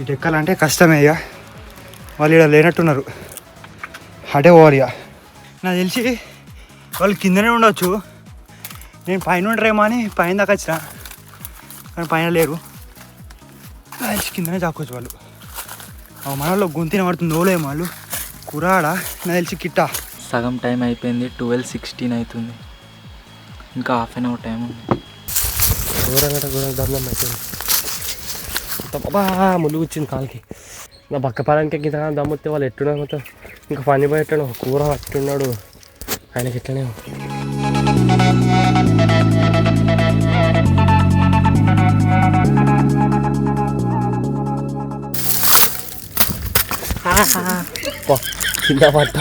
Speaker 3: ఇటు ఎక్కాలంటే కష్టమే ఇక వాళ్ళు ఇక్కడ లేనట్టున్నారు అటే పోవాలి ఇక నాకు తెలిసి వాళ్ళు కిందనే ఉండొచ్చు నేను పైన ఉండరేమో అని పైన దాకా వచ్చిన కానీ పైన లేరు నాకు తెలిసి కిందనే దాక్కోవచ్చు వాళ్ళు మనలో గొంతిన పడుతుంది ఓలేమో వాళ్ళు కురాడ నాకు తెలిసి కిట్ట
Speaker 5: సగం టైం అయిపోయింది 12:16 అవుతుంది ఇంకా హాఫ్ అన్ అవర్ టైం ఉంది
Speaker 6: ఘోరంగా దమ్దం అయిపోయింది బాబా ముళ్ళు వచ్చింది కాలుకి నా పక్క పాలనికి గింత దమ్ముతే వాళ్ళు ఎట్టున్నాడు మొత్తం ఇంకా పని పెట్టాడు కూర పట్టున్నాడు ఆయనకి ఎట్లనే కింద పట్ట.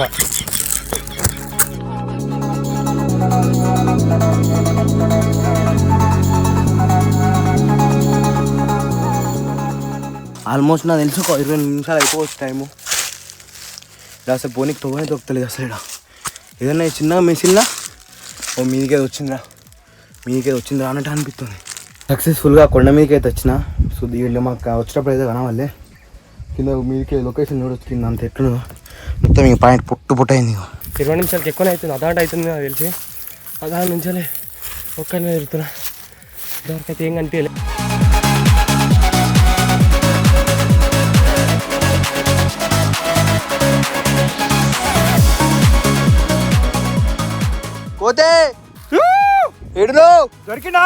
Speaker 2: ఆల్మోస్ట్ నాకు తెలిసి ఒక 20 నిమిషాలు అయిపోవచ్చు టైము. అసలు పోనీకి తొవ్వనే దొరుకుతలేదు అసలు ఇక్కడ. ఏదన్నా చిన్నగా మెసిల్లా ఓ మీదికి వచ్చిందిరా అన్నట్టు అనిపిస్తుంది. సక్సెస్ఫుల్గా కొండ మీదకి అయితే వచ్చిన. సో దీంట్లో మాకు వచ్చేటప్పుడు అయితే కనవాళ్ళే కింద మీదకి లొకేషన్ చూడొచ్చు కింద అంత ఎట్లుందో మొత్తం ఇంక పాయింట్ పుట్టు అయింది.
Speaker 6: 20 నిమిషాలకి ఎక్కువనే అవుతుంది, అదాంట అవుతుంది నాకు తెలిసి. అదాని నుంచే ఒక్కనే తిరుగుతున్నా, ఇంతవరకైతే ఏం కనిపించలే.
Speaker 2: పోతే ఏడులో
Speaker 3: దొరికినా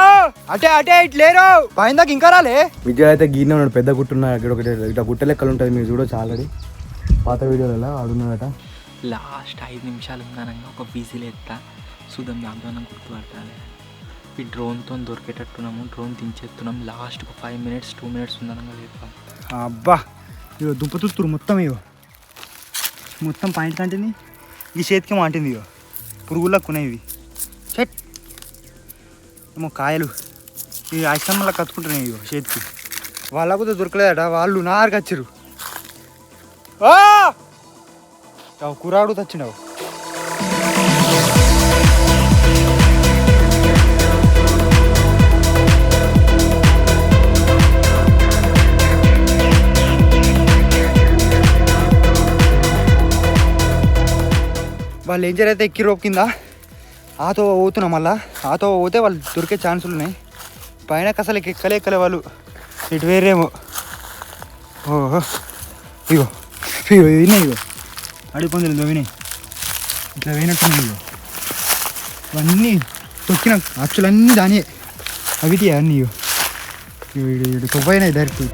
Speaker 3: అటే ఇట్లేరు పైందాక ఇంకా రాలే.
Speaker 2: విజయ్ అయితే గీనే ఉన్నాడు, పెద్ద గుట్టున్నా ఇక్కడ ఒకటి ఇట్లా గుట్ట లెక్కలు ఉంటుంది, మీరు చూడొచ్చు ఆల్రెడీ పాత వీడియోలలో ఆడున్నాడట.
Speaker 5: లాస్ట్ 5 నిమిషాలు ఉందనగా ఒక బీజీలు ఎత్తా చూద్దాం, దాంతో గుర్తుపట్టాలి. ఈ డ్రోన్తో దొరికేటట్టున్నాము, డ్రోన్ దించేస్తున్నాం. లాస్ట్ ఒక 5 మినిట్స్ 2 మినిట్స్ ఉందనగా చెప్పాలి.
Speaker 3: అబ్బా ఇగో దుంపతుస్తురు మొత్తం, ఇగో మొత్తం పాయింట్ కంటింది. ఈ చేతికి మాంటింది, ఇగో పురుగులకు ఉన్నాయి ఇవి. చెట్ ఏమో కాయలు ఈ ఐస్టమ్లా కత్తుకుంటున్నాయి ఇగో చేతికి. వాళ్ళకు దొరకలేదట, వాళ్ళు నారుకు వచ్చారు. కూరాడు తెచ్చిండవు. వాళ్ళు ఏం చేరైతే ఎక్కి రోప్ కింద ఆతో పోతున్నాం. మళ్ళా ఆతో పోతే వాళ్ళు దొరికే ఛాన్సులు ఉన్నాయి. పైన అసలు ఎక్కలే వాళ్ళు, ఇటు వేరేమో. ఓహో ఇగో వినాయి, ఇగో అడిగి పొందలేదు వినాయి, ఇట్లా వేయినట్టున్నాయి. ఇగో ఇవన్నీ తొక్కిన అచ్చులన్నీ దానియే, అవిటి అన్నీ. ఇగో తొవ్వైనాయి డైరెక్ట్.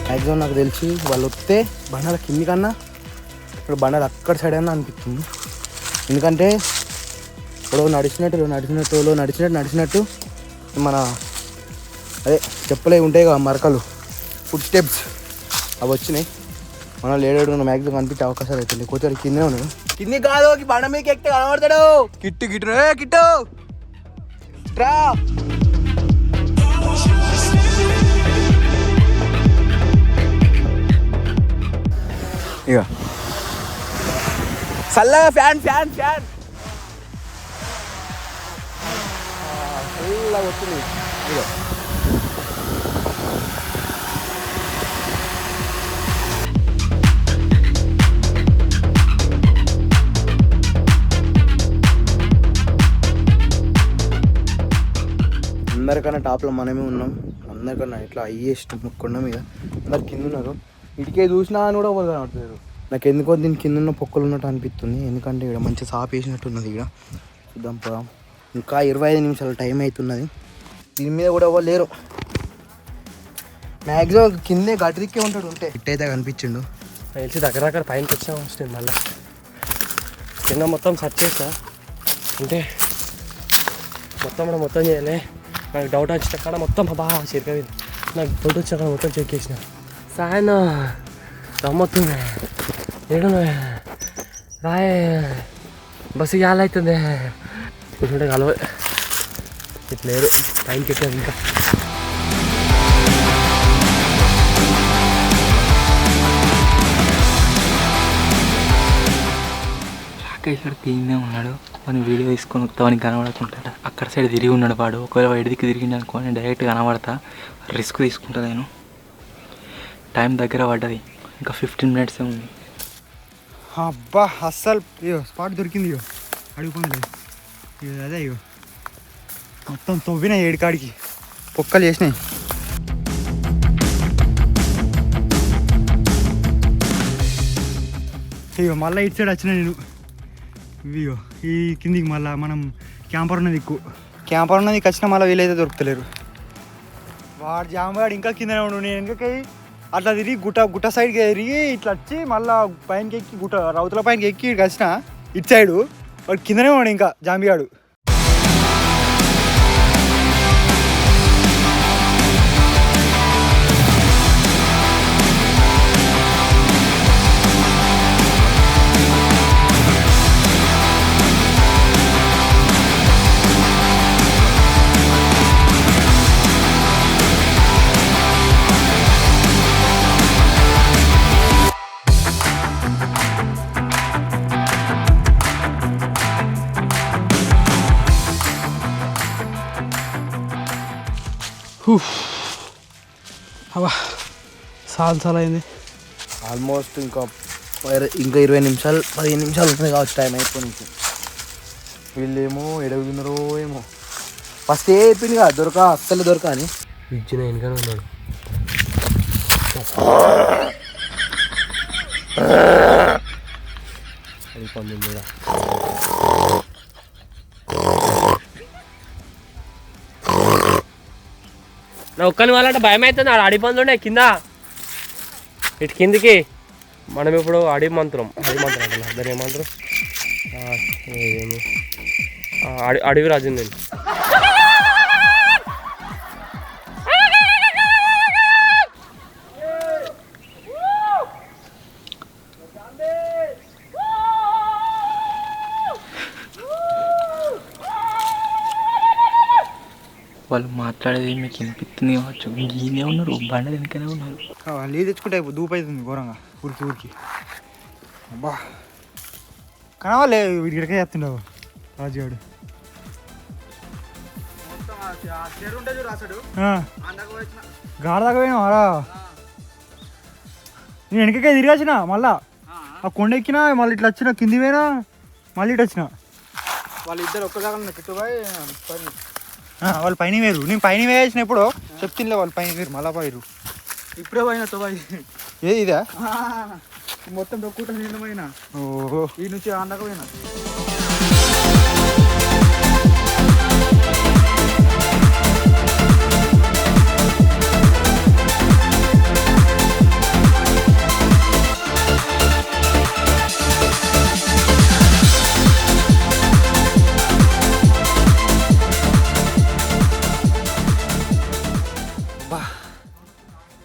Speaker 2: మ్యాక్సిమం నాకు తెలిసి వాళ్ళు వస్తే బండాల కింది కన్నా ఇప్పుడు బండాలు అక్కడ సైడ్ అన్నా అనిపిస్తుంది. ఎందుకంటే ఇప్పుడు నడిచినట్టు మన అదే చెప్పులే ఉంటాయి కదా మరకలు, ఫుడ్ స్టెప్స్ అవి వచ్చినాయి. మనం లేడాడు మ్యాక్సిమం కనిపించే అవకాశాలు అవుతుంది. కొంచెం కిందే ఉన్నాడు, కింది కాదు బండ మీకు ఎక్కితే కనబడతాడు. కిట్టు రా ఇక చల్లగా ఫ్యాన్ చల్లగా వచ్చింది. ఇక అందరికన్నా టాప్లో మనమే ఉన్నాం. అందరికన్నా ఇట్లా హైయెస్ట్ కొండ మీద అందరు కింద ఉన్నారు. ఇటుకే చూసినా అని కూడా ఎవరు కనబడతారు. నాకు ఎందుకో దీని కింద ఉన్న పొక్కలు ఉన్నట్టు అనిపిస్తుంది. ఎందుకంటే ఇక్కడ మంచి సాప్ వేసినట్టు ఉన్నది. ఇక్కడ చూద్దాం పోదాం. ఇంకా 25 నిమిషాల టైం అవుతున్నది. దీని మీద కూడా ఎవరు లేరు. మ్యాక్సిమం కిందే గట్టి దిక్కే ఉంటాడు. ఉంటే ఇట్టయితే కనిపించిండు.
Speaker 6: తెలిసి దగ్గర పైనకి వచ్చాము వస్తుంది. మళ్ళీ కింద మొత్తం సెర్చ్ చేసా, అంటే మొత్తం చేయాలి. నాకు డౌట్ వచ్చిన కాడ మొత్తం బాగా చెరిపోయింది. నాకు డౌట్ వచ్చిన కాడ మొత్తం చెక్ చేసిన. సాయన గమ్మొస్తుంది, ఏడు రాయ్ బస్సుకి అవుతుంది. కూర్చుంటే కలవ ఇట్లేరు టైంకి ఎక్కాను. ఇంకా
Speaker 5: ఇక్కడ తిరిగినే ఉన్నాడు, వాడిని వీడియో తీసుకొని వస్తామని కనబడకుంటాడు. అక్కడ సైడ్ తిరిగి ఉన్నాడు వాడు. ఒకవేళ ఎడిదికి తిరిగింది అనుకో, నేను డైరెక్ట్ కనబడతా. రిస్క్ తీసుకుంటా నేను. టైం దగ్గర పడ్డది, ఇంకా 15 మినిట్సే ఉంది.
Speaker 3: అబ్బా అస్సలు ఇగో స్పాట్ దొరికింది. ఇగో అడిగిపోయింది. అదే ఇగో మొత్తం తవ్వినాయి, ఏడికాడికి పొక్కలు చేసినాయి. ఇగో మళ్ళీ ఇటు సైడ్ వచ్చిన నేను. ఇగో ఈ కిందికి మళ్ళీ మనం క్యాంపర్ ఉన్నది క్యాంపర్ ఉన్నది వచ్చినా మళ్ళీ వీలైతే దొరుకుతలేరు. వాడు జామగాడు ఇంకా కిందనే ఉండు. నేను వెనకకి అట్లా తిరిగి గుట్ట సైడ్కి తిరిగి ఇట్లా వచ్చి మళ్ళీ పైనకి ఎక్కి రౌతుల పైనకి ఎక్కి ఇక్కడికి వచ్చిన ఇటు సైడు. వాడు కిందనే ఉన్నాడు ఇంకా జాంబిగాడు.
Speaker 4: అబ్బా చాలా అయింది.
Speaker 2: ఆల్మోస్ట్ ఇంకా 20 నిమిషాలు 15 నిమిషాలు ఉంటుంది కావచ్చు టైం అయిపోయింది. వీళ్ళేమో ఎడగున్నారో ఏమో. ఫస్ట్ అయిపోయింది కదా దొరక అస్సలు దొరక అని
Speaker 6: ఇచ్చిన వెనకనే ఉన్నాడు. నా ఒక్కని వాళ్ళంటే భయం అవుతుంది. ఆడ అడి పందులు ఉన్నాయి కింద, ఇటు కిందికి. మనం ఇప్పుడు అడి మంత్రం అంటే దాని ఏమంటారు, అడవి రాజు నేను.
Speaker 5: వాళ్ళు మాట్లాడేది మీకు వినిపిస్తుంది కావచ్చు. గీనే ఉన్నారు, బండ వెనుకనే ఉన్నారు.
Speaker 3: నీళ్ళు తెచ్చుకుంటే దూపు అవుతుంది ఘోరంగా ఊరికి. అబ్బా కనవాలే వీడికే చేస్తుండవు రాజుగాడు. గాడ దాకా పోయినావారా? నేను వెనకకే తిరిగి వచ్చిన, మళ్ళా ఆ కొండ ఎక్కినా, మళ్ళీ ఇట్లా వచ్చిన కింది పోయినా, మళ్ళీ ఇటు వచ్చిన.
Speaker 1: వాళ్ళిద్దరు ఒక్కదాకా కిట్టుపోయి
Speaker 3: వాళ్ళు పైన వేరు. నేను పైన వేసిన ఎప్పుడు చెప్తిలే, వాళ్ళు పైన వేరు మళ్ళా పోయారు.
Speaker 1: ఇప్పుడే పోయినా తొబాయి.
Speaker 3: ఏది ఇదా?
Speaker 1: మొత్తం దొక్కుంటా నిండు పోయినా.
Speaker 3: ఓహో,
Speaker 1: ఈ నుంచి ఆండకు పోయినా.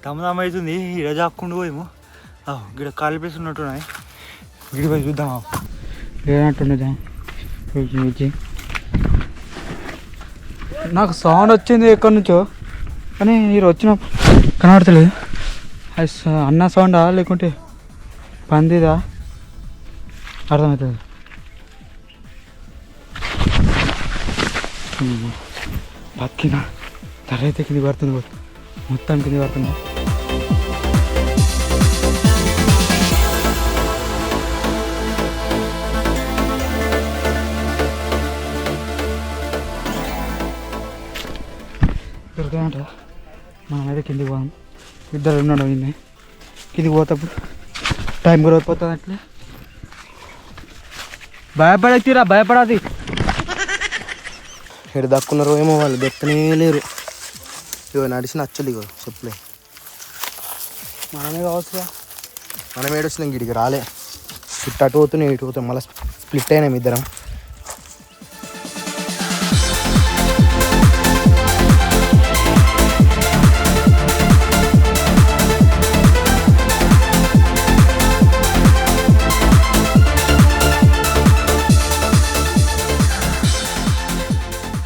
Speaker 3: దమ్ముదమ్మ అవుతుంది. ఈరోజు ఆక్కుండా పోయేమో. ఇక్కడ ఖాళీ ప్లేస్ ఉన్నట్టున్నాయి, గిడి పోయి చూద్దాం.
Speaker 4: లేనట్టుండదా? నాకు సౌండ్ వచ్చింది ఎక్కడి నుంచో, కానీ మీరు వచ్చినప్పుడు కనబడతలేదు. అది అన్న సౌండా లేకుంటే పందిదా అర్థమవుతుంది. బతికినా తర్వాత కింది పడుతుంది, మొత్తం కింది పడుతుంది. దొరకదంట. మనమైతే కిందికి పోదాం. ఇద్దరు ఉన్నాడు ఇన్ని కిందికి పోతప్పుడు టైం కూడా అయిపోతుంది. అట్లే భయపడచ్చిరా, భయపడాది.
Speaker 2: ఎక్కడ దక్కున్నారో ఏమో, వాళ్ళు దొక్కనే లేరు. ఇగో నడిచిన అచ్చలు ఇగో చెప్పులే.
Speaker 4: మనమే కావచ్చుగా.
Speaker 2: మనం ఏడొచ్చినాం గిడికి రాలే. ఇటు అటు పోతున్నాయి, ఇటు పోతాం. మళ్ళీ స్ప్లిట్ అయినాం ఇద్దరం.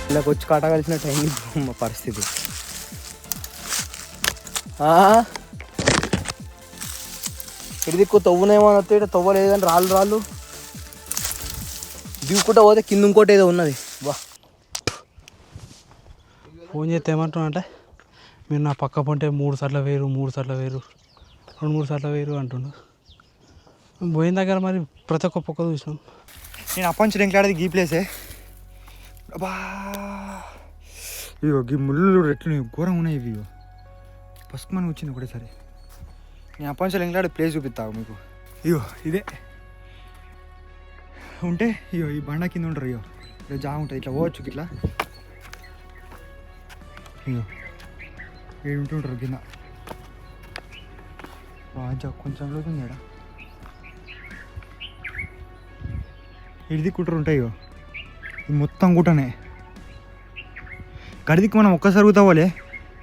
Speaker 2: ఇలాగ వచ్చి కాట కలిసినట్టు అయింది మా పరిస్థితి. ఇటు దిక్కు తవ్వునేమో అనొస్తే ఇటు తవ్వలేదని రాళ్ళు దిగుకుంటా పోతే కింద ఇంకోటి ఏదో ఉన్నది. వా
Speaker 4: ఫోన్ చేస్తే ఏమంటున్నా అంటే, మీరు నా పక్క పొంటే 3 సార్లు వేరు 2-3 సార్లు వేరు అంటుండు. పోయిన దగ్గర మరి ప్రతి ఒక్క పక్క చూసినాం.
Speaker 3: నేను అప్పంచి ఎంకలాడేది గీ ప్లేసే. అబ్బా ఇగో గీ ముళ్ళు ఎట్లు ఘోరంగా ఉన్నాయి. ఇవి పసుకుమని వచ్చింది ఒకటేసారి. నేను అప్పంచలు ఎంకలాడే ప్లేస్ చూపిస్తావు మీకు. ఇగో ఇదే ఉంటే, ఇగో ఈ బండ కింద ఉంటారు. ఇగో ఇక్కడ జాగా ఉంటుంది, ఇట్లా పోవచ్చు. ఇట్లా ఇగో ఏడు ఉంటుంటారు కింద. బాగా కొంచెం రోజుంది ఇక్కడ. ఇడిది కుట్ర ఉంటాయి. ఇగో ఇది మొత్తం కూటనే. గడిదికి మనం ఒక్కసారి కూతావాలే,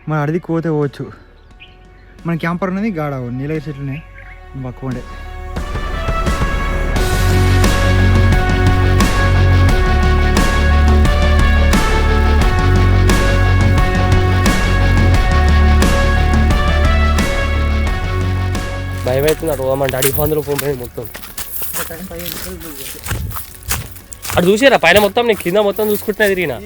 Speaker 3: మన అడిదికి పోతే పోవచ్చు. మన క్యాంపర్ ఉన్నది గాడ నీలగిరి చెట్లునే పక్క ఉండే.
Speaker 6: భయం అవుతుంది. అటు పోమంటే అడిగి పందులు పోయి మొత్తం అటు చూసారా పైన మొత్తం. నేను కింద మొత్తం చూసుకుంటున్నా తిరిగినా.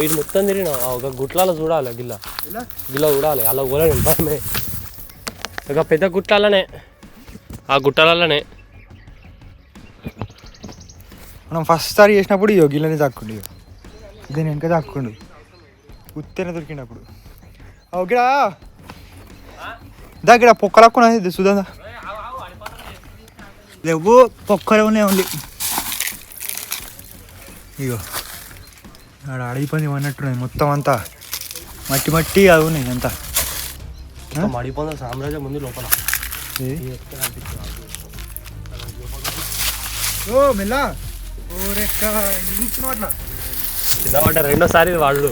Speaker 6: ఇది మొత్తం తిరిగిన ఒక గుట్లలో చూడాలి గిల్ల చూడాలి అలా పోలేదు భయమే ఒక పెద్ద గుట్లలోనే ఆ గుట్టలలోనే
Speaker 3: మనం ఫస్ట్ సారి చేసినప్పుడు ఇగో గిల్లని తాక్కుండు ఇగో ఇదే వెనక తాక్కుండు ఉత్తేనే దొరికినప్పుడు ఓకేడా దగ్గర పొక్కలక్కున్నది సుధా లేవు పొక్కలే ఉన్నాయి ఓన్లీ ఇగో ఆడ అడవి పని అన్నట్టున్నది మొత్తం అంతా మట్టి మట్టి అది ఉన్నాయి అంతా
Speaker 6: మడిపోయిన సామ్రాజ్యం ముందు లోపల
Speaker 3: ఓ మెల్లా ఓ రెక్క అట్లా
Speaker 6: చిన్న వాట రెండోసారి వాళ్ళు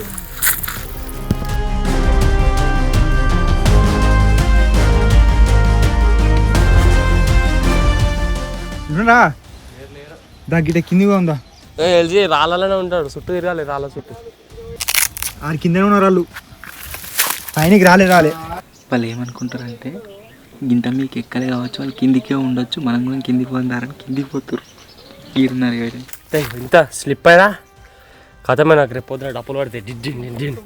Speaker 3: దగ్గర కిందిగా ఉందా
Speaker 6: ఎల్జీ రాళ్ళలోనే ఉంటాడు చుట్టూ తిరగాలి రాళ్ళ చుట్టూ
Speaker 3: ఆడ కిందనే ఉన్నారు వాళ్ళు పైనకి రాలే
Speaker 5: వాళ్ళు ఏమనుకుంటారంటే గింత మీకు ఎక్కలే కావచ్చు వాళ్ళు కిందికే ఉండొచ్చు మనం కూడా కిందికి పోతారని కిందికి పోతారు ఈరున్నారు
Speaker 6: ఇంత స్లిప్ అయినా కథమే నాకు రేపు పొద్దున డప్పులు పడితే డిడ్డిన్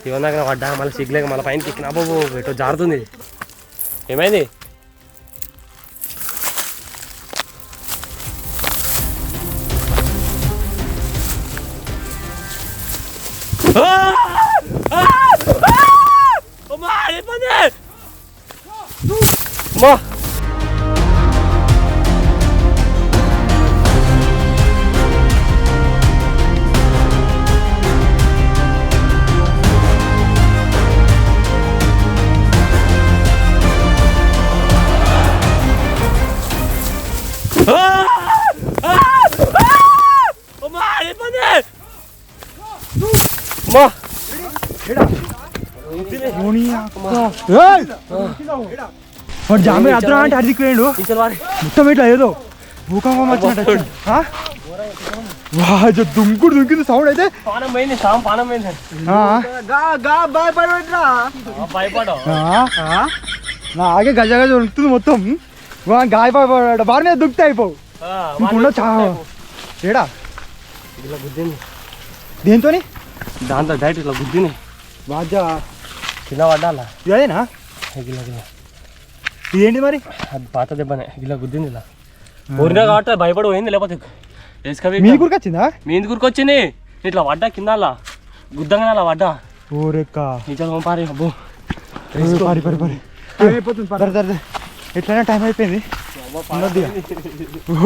Speaker 6: ఇవన్నాక పడ్డా మళ్ళీ సిగ్లేక మళ్ళీ పైన ఎక్కినా బాబు ఎటో జారుతుంది ఏమైంది మా
Speaker 3: వాడు జామే అర్థం అంటే అడిగి వేయండు మొత్తం ఇట్లా ఏదో భూకంపం వచ్చినట్టు దుంకుడు దుంకింది సౌండ్ అయితే నాకే గజ గజ ఉరుకుతుంది మొత్తం గాయపడ్డా బాగా మీద దుక్కితే అయిపోవు ఇంకుండా చాలా ఏడా
Speaker 6: ఇలా గుద్దింది
Speaker 3: దేంతో
Speaker 6: దాంతో డైరెక్ట్ ఇట్లా గుద్దింది
Speaker 3: బాజా
Speaker 6: కింద పడ్డాలా
Speaker 3: ఇదేనా
Speaker 6: గిలా గిలా
Speaker 3: ఇదేంటి మరి
Speaker 6: అది పాత దెబ్బనే గిలా గుద్దింది ఇలా ఊరినా కాబట్టి భయపడి పోయింది లేకపోతే
Speaker 3: మీ ఊరికి వచ్చిందా
Speaker 6: మీ ఇంటి ఊరికి వచ్చింది ఇట్లా పడ్డా కింద అలా గుద్దంగా అలా పడ్డా
Speaker 3: ఊరెక్క
Speaker 6: నిజం పారి అబ్బో
Speaker 3: పారి పారి పారి అయిపోతుంది ఎట్లయినా టైం అయిపోయింది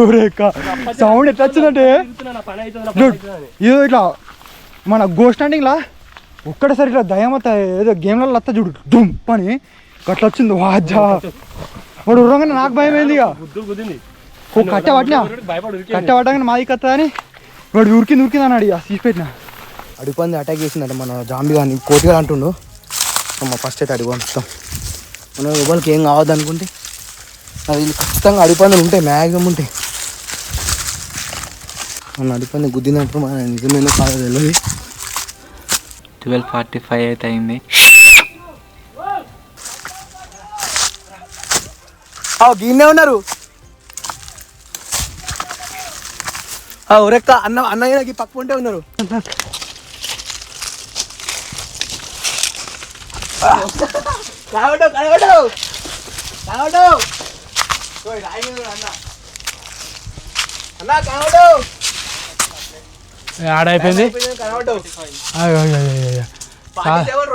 Speaker 3: ఊరెక్క సౌండ్ ఎట్లా వచ్చిందంటే ఏదో ఇట్లా మన గోస్ట్ స్టాండింగ్లా ఒక్కడేసారి ఇట్లా దయమత ఏదో గేమ్లలో అత్త చూడు డుమ్ అని అట్లా వచ్చింది వాజా వాడు ఉర్రంగానే నాకు భయం అయింది ఇక కట్ట పట్టినా కట్ట పట్టగానే మాది కత్త అని వాడు ఉరికింది అన్నాడు ఇక తీసిపెట్టిన
Speaker 2: అడిపంది అటాక్ చేసిందట మన జాంబీ కానీ కోతిగా అంటుండు అమ్మ ఫస్ట్ అయితే అడిగి పంపిస్తాం మనం ఎవరికి ఏం కావద్దు అనుకుంటే అది ఖచ్చితంగా అడిపందులు ఉంటాయి మ్యాక్సిమం ఉంటాయి మన అడిపంది గుద్దినప్పుడు మన నిజమైన కాదు తెలియదు
Speaker 5: 12:45 అయితే అయింది
Speaker 2: గిన్నే ఉన్నారు ఒరెక్క అన్నయ్యకి పక్క ఉంటే ఉన్నారు
Speaker 4: ఆడైపోయింది
Speaker 2: 2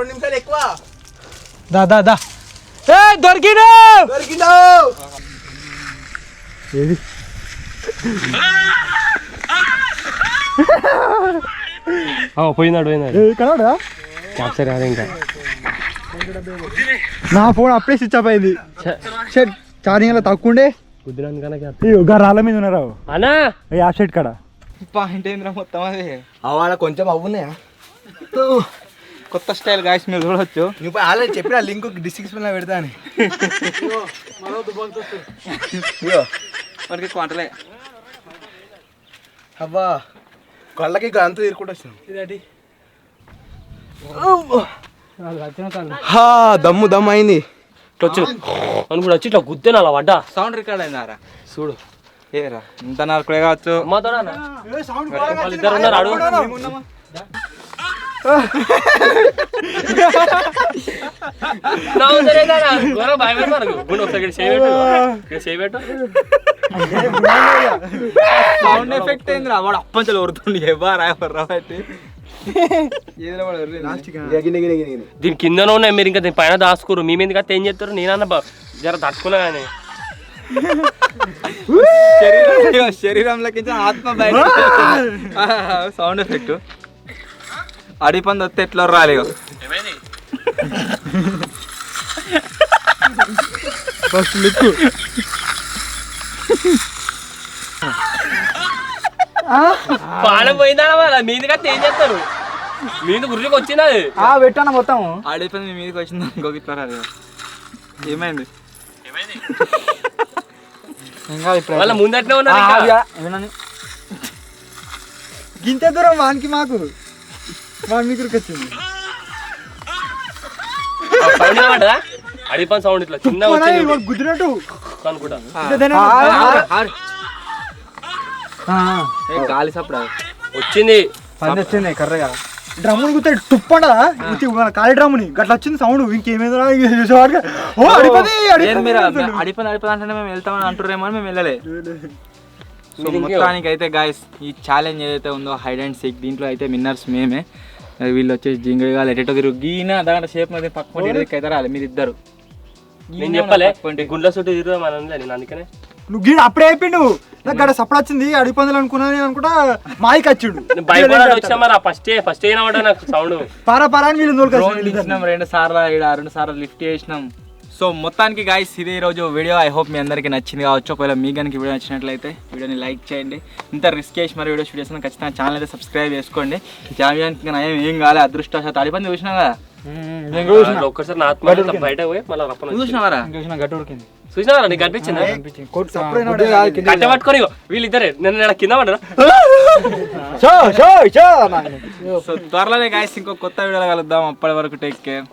Speaker 2: నిమిషాలు ఎక్కువ
Speaker 4: దా దొరికినా
Speaker 3: ఏది
Speaker 6: పోయినాడు
Speaker 3: కనడా
Speaker 6: క్యాప్చర్ కాదు ఇంకా
Speaker 3: నా ఫోన్ అప్పుడే స్విచ్ ఆఫ్ అయింది ఛార్జింగ్ అలా తక్కువ ఉండే
Speaker 6: కుదిరానికన్నా
Speaker 3: రాళ్ళ మీద ఉన్నారా
Speaker 6: అన్నా
Speaker 3: యాప్ సెట్ కాడ
Speaker 5: పాయింట్ ఏంద్రా మొత్తం అది
Speaker 2: అవాళ కొంచెం అవున్నాయా
Speaker 5: కొత్త స్టైల్ గాయస్ మీరు చూడవచ్చు
Speaker 2: నువ్వు ఆల్రెడీ చెప్పిన లింక్ డిస్క్రిప్షన్లో పెడతా అని
Speaker 5: మనకి క్వాంటలే
Speaker 2: అబ్బా కళ్ళకి అంతా తీరుకుంటూ వచ్చినాం దమ్ము అయింది
Speaker 6: ఇట్లా వచ్చి అని కూడా వచ్చి ఇట్లా గుద్దేనా అలా పడ్డా
Speaker 5: సౌండ్ రికార్డ్ అయిందారా
Speaker 6: చూడు
Speaker 1: ఏరా ఇంత నరకుడే కావచ్చు.
Speaker 6: ఇద్దరు ఉన్నారు అడుగు.
Speaker 1: సౌండ్ ఎఫెక్ట్ అయింది రా వాడు అప్పంచలు ఊరుతుండే ఎవరా పెట్టి
Speaker 6: దీని కిందనే ఉన్నాయి మీరు ఇంకా దీని పైన దాచుకోరు మీ మీద ఏం చేస్తారు నేనన్నా జర తట్టుకున్నా కానీ
Speaker 1: శరీరంలోకి ఆత్మ బయట సౌండ్ ఎఫెక్ట్ అడిపంది వస్తే ఎట్లా రాలేదు
Speaker 6: పాల పోయిందా వాళ్ళ మీదకి ఏం చేస్తారు మీద గురికి వచ్చినది
Speaker 3: పెట్టాను మొత్తం
Speaker 1: అడిపంది మీ మీదకి వచ్చింది ఇంకొక ఇట్లా రాలేదు ఏమైంది
Speaker 6: వాళ్ళ ముందట్నే ఉన్నారు
Speaker 3: గింత దూరం వానికి మాకు వాని మీదకి వచ్చింది
Speaker 6: అడిపని సౌండ్ ఇట్లా చిన్న
Speaker 3: గుద్దినట్టు
Speaker 6: అనుకుంటా
Speaker 1: గాలి సప్పుడు
Speaker 6: వచ్చింది
Speaker 3: పని వచ్చింది కర్రగా డ్రమ్ముని గుర్తే టుప్పడా ఖాళీ డ్రమ్ముని గట్లా వచ్చింది సౌండ్ ఇంకేమేదో
Speaker 1: అడిపని అంటే మేము వెళ్తామని అంటున్నారేమో అని మేము వెళ్ళలే. సో మొత్తానికి అయితే గాయస్ ఈ ఛాలెంజ్ ఏదైతే ఉందో హైడ్ అండ్ సీక్ దీంట్లో అయితే విన్నర్స్ మేమే. వీళ్ళు వచ్చేసి జింగడిగా ఎటో తిరుగు గీన దాంట్లో షేప్ మీద పక్కన అయితే రాలి మీరు ఇద్దరు
Speaker 6: నేను చెప్పలే గుండె చుట్టూ తిరుగుదాం అని నేను అందుకనే
Speaker 3: నువ్వు గీడు అప్పుడే అయిపోయిండు నాకు గడ సప్పుడు వచ్చింది అడిపందులు అనుకున్నాను అనుకుంటా మాయికి వచ్చిండు
Speaker 6: భయపడాలి వచ్చినా మరి ఫస్ట్ అయినా నాకు సౌండ్
Speaker 3: పారా అని వీళ్ళు
Speaker 1: ఇచ్చినాం 2 సార్లు 2 సార్లు లిఫ్ట్ చేసినాం. సో మొత్తానికి గాయస్ ఇది ఈరోజు వీడియో. ఐ హోప్ మీ అందరికీ నచ్చింది కావచ్చు. ఒకవేళ మీ కనుక వీడియో నచ్చినట్లయితే వీడియోని లైక్ చేయండి. ఇంత రిస్క్ చేసి మరి వీడియోస్ చేసిన ఖచ్చితంగా ఛానల్ అయితే సబ్స్క్రైబ్ చేసుకోండి. జామ్యానికి ఏం కాలే అదృష్టవశాత్తు అడిపంది చూసినా కదా
Speaker 6: ఒక్కసారి నా ఆత్మ బయట పోయి మళ్ళీ
Speaker 1: చూసినావారా
Speaker 6: చూసినారా నీకు కనిపించిందా కట్ట పట్టుకొని వీళ్ళిద్దరే నేను కింద పడ్డా.
Speaker 1: సో త్వరలోనే గాయస్ ఇంకో కొత్త వీడియోలో కలుద్దాం. అప్పటి వరకు టేక్ కేర్.